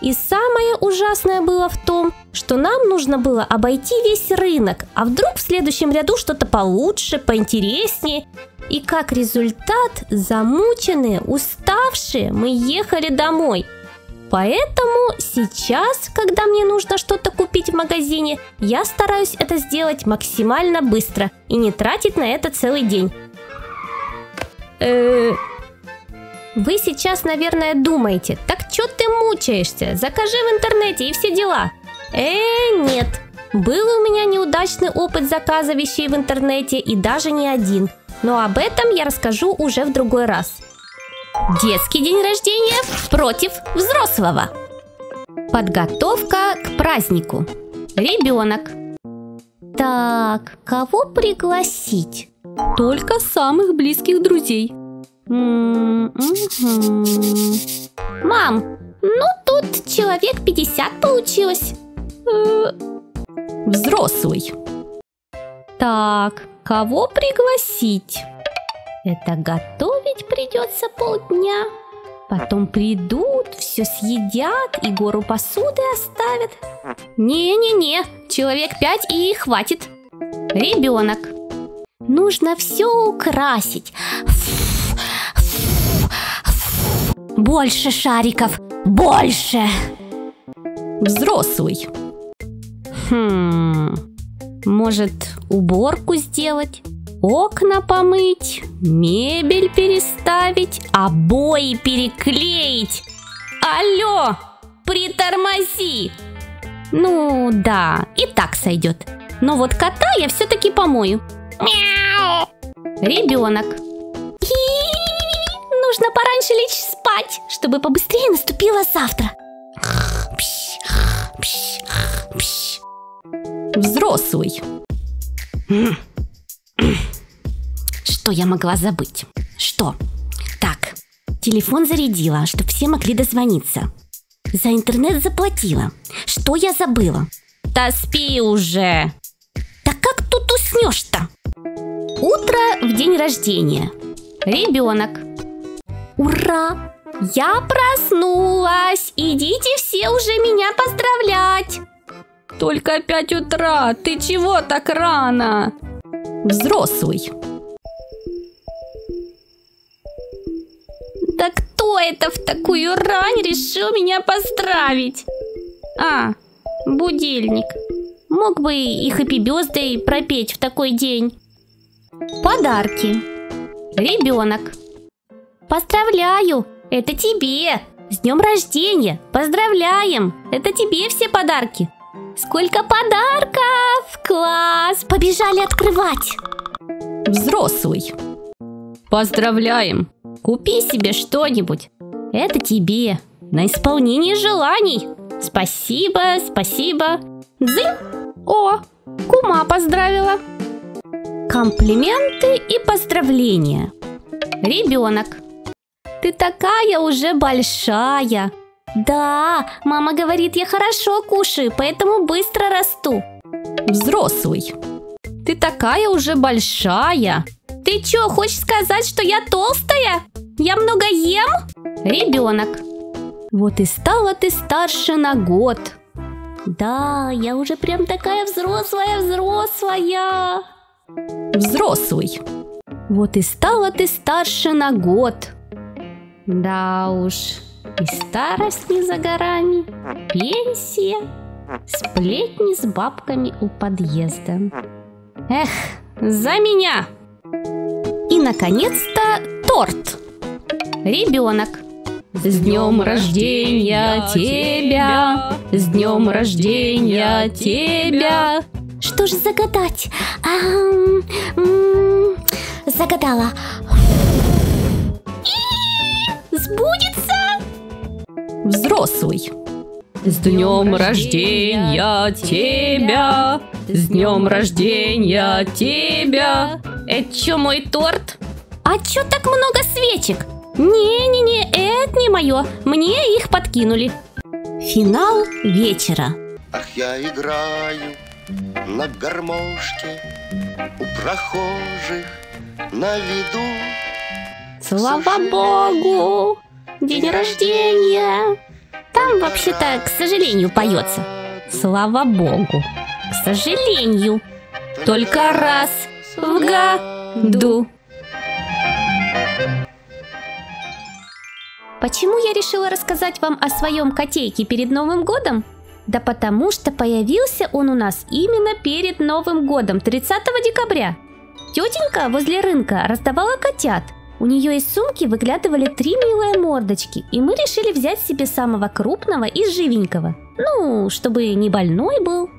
И самое ужасное было в том, что нам нужно было обойти весь рынок, а вдруг в следующем ряду что-то получше, поинтереснее. И как результат, замученные, уставшие, мы ехали домой. Поэтому сейчас, когда мне нужно что-то купить в магазине, я стараюсь это сделать максимально быстро и не тратить на это целый день. Вы сейчас, наверное, думаете, так чё ты мучаешься? Закажи в интернете и все дела. Нет. Был у меня неудачный опыт заказа вещей в интернете, и даже не один. Но об этом я расскажу уже в другой раз. Детский день рождения против взрослого. Подготовка к празднику. Ребенок. Так, кого пригласить? Только самых близких друзей. Мам, ну тут человек 50 получилось. Взрослый. Так, кого пригласить? Это готовить придется полдня. Потом придут, все съедят и гору посуды оставят. Не-не-не, человек 5 и хватит. Ребенок. Нужно все украсить. Больше шариков, больше. Взрослый. Может, уборку сделать? Окна помыть, мебель переставить, обои переклеить. Алло, притормози! Ну да, и так сойдет. Но вот кота я все-таки помою. Мяу! Ребенок. Нужно пораньше лечь спать, чтобы побыстрее наступило завтра. Взрослый. Что я могла забыть? Что? Так, телефон зарядила, чтобы все могли дозвониться. За интернет заплатила. Что я забыла? Да спи уже. Да как тут уснешь-то? Утро в день рождения. Ребенок. Ура! Я проснулась! Идите все уже меня поздравлять! Только 5 утра. Ты чего так рано? Взрослый. Да кто это в такую рань решил меня поздравить? Будильник. Мог бы и Happy Birthday пропеть в такой день. Подарки. Ребенок. Поздравляю, это тебе. С днем рождения. Поздравляем. Это тебе все подарки. Сколько подарков! Класс! Побежали открывать. Взрослый. Поздравляем. Купи себе что-нибудь. Это тебе. На исполнение желаний. Спасибо, спасибо. Дзынь. О, кума поздравила. Комплименты и поздравления. Ребенок. Ты такая уже большая. Да, мама говорит, я хорошо кушаю, поэтому быстро расту. Взрослый. Ты такая уже большая. Ты чё, хочешь сказать, что я толстая? Я много ем? Ребенок. Вот и стала ты старше на год. Да, я уже прям такая взрослая. Взрослый. Вот и стала ты старше на год. Да уж, и старость не за горами, пенсия, сплетни с бабками у подъезда. Эх, за меня! И, наконец-то, торт. Ребенок. С днем рождения тебя! С днем рождения тебя! Что же загадать? Загадала. Сбудется? Взрослый. С днем рождения тебя! С днем рождения тебя! Это чё, мой торт? А чё так много свечек? Не-не-не, это не мое. Мне их подкинули. Финал вечера. Ах, я играю на гармошке у прохожих на виду. Слава богу! День рождения! Там вообще-то, к сожалению, поется. Слава богу! К сожалению! Только раз в году! Почему я решила рассказать вам о своем котейке перед Новым годом? Да потому что появился он у нас именно перед Новым годом, 30 декабря. Тетенька возле рынка раздавала котят. У нее из сумки выглядывали 3 милые мордочки, и мы решили взять себе самого крупного и живенького. Ну, чтобы не больной был.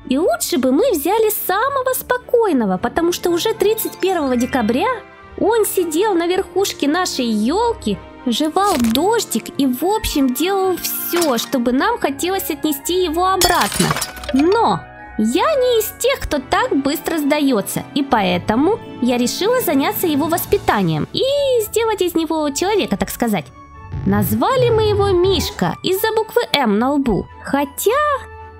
И лучше бы мы взяли самого спокойного, потому что уже 31 декабря он сидел на верхушке нашей елки, жевал дождик и, в общем, делал все, чтобы нам хотелось отнести его обратно. Но я не из тех, кто так быстро сдается, и поэтому я решила заняться его воспитанием и сделать из него человека, так сказать. Назвали мы его Мишка из-за буквы М на лбу, хотя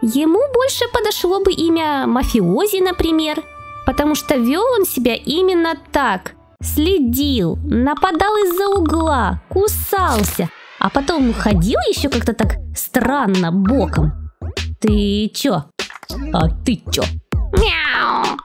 ему больше подошло бы имя мафиози, например, потому что вел он себя именно так. Следил, нападал из-за угла, кусался, а потом ходил еще как-то так странно боком. Ты чё? А ты чё? Мяу!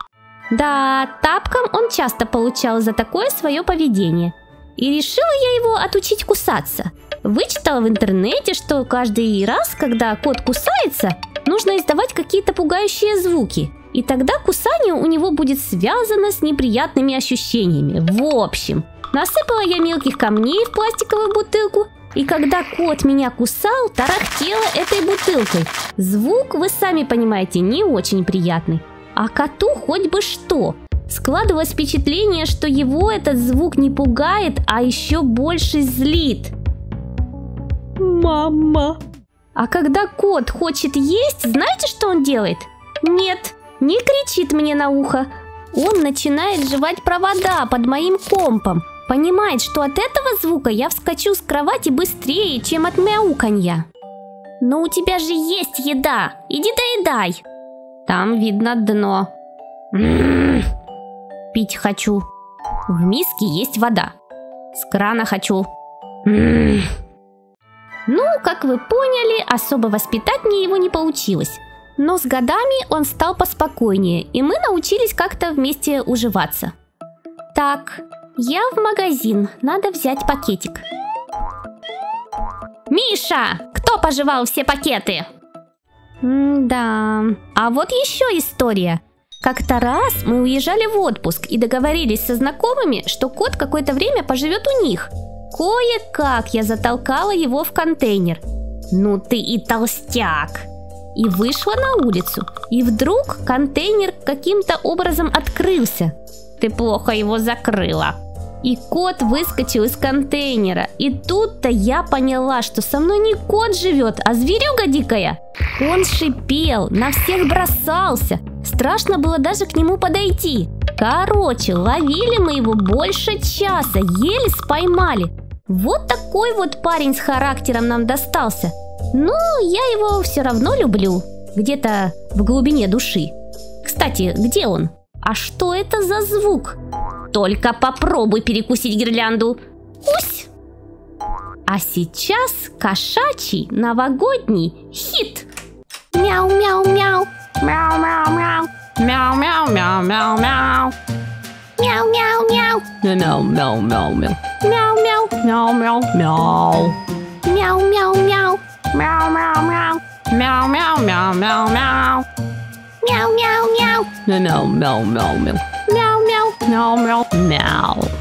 Да, тапком он часто получал за такое свое поведение. И решила я его отучить кусаться. Вычитала в интернете, что каждый раз, когда кот кусается, нужно издавать какие-то пугающие звуки. И тогда кусание у него будет связано с неприятными ощущениями. В общем, насыпала я мелких камней в пластиковую бутылку, и когда кот меня кусал, тарахтела этой бутылкой. Звук, вы сами понимаете, не очень приятный. А коту хоть бы что. Складывалось впечатление, что его этот звук не пугает, а еще больше злит. Мама. А когда кот хочет есть, знаете, что он делает? Нет, не кричит мне на ухо. Он начинает жевать провода под моим компом. Понимает, что от этого звука я вскочу с кровати быстрее, чем от мяуканья. Но у тебя же есть еда. Иди доедай. Там видно дно. Пить хочу. В миске есть вода. С крана хочу. Ну, как вы поняли, особо воспитать мне его не получилось. Но с годами он стал поспокойнее, и мы научились как-то вместе уживаться. Так, я в магазин, надо взять пакетик. Миша, кто пожевал все пакеты? Да, а вот еще история. Как-то раз мы уезжали в отпуск и договорились со знакомыми, что кот какое-то время поживет у них. Кое-как я затолкала его в контейнер. Ну ты и толстяк! И вышла на улицу, и вдруг контейнер каким-то образом открылся. Ты плохо его закрыла. И кот выскочил из контейнера. И тут-то я поняла, что со мной не кот живет, а зверюга дикая. Он шипел, на всех бросался. Страшно было даже к нему подойти. Короче, ловили мы его больше часа, еле споймали. Вот такой вот парень с характером нам достался. Но я его все равно люблю. Где-то в глубине души. Кстати, где он? А что это за звук? Только попробуй перекусить гирлянду. Кусь! А сейчас кошачий новогодний хит. Мяу-мяу-мяу. Мяу-мяу-мяу. Мяу-мяу-мяу-мяу-мяу. Мяу-мяу-мяу. Мяу-мяу-мяу-мяу. Мяу-мяу-мяу-мяу-мяу. Мяу-мяу-мяу. Мяу-мяу-мяу. Мяу-мяу-мяу-мяу-мяу. Мяу-мяу-мяу. Мяу-мяу-мяу-мяу. Мяу-мяу-мяу-мяу-мяу.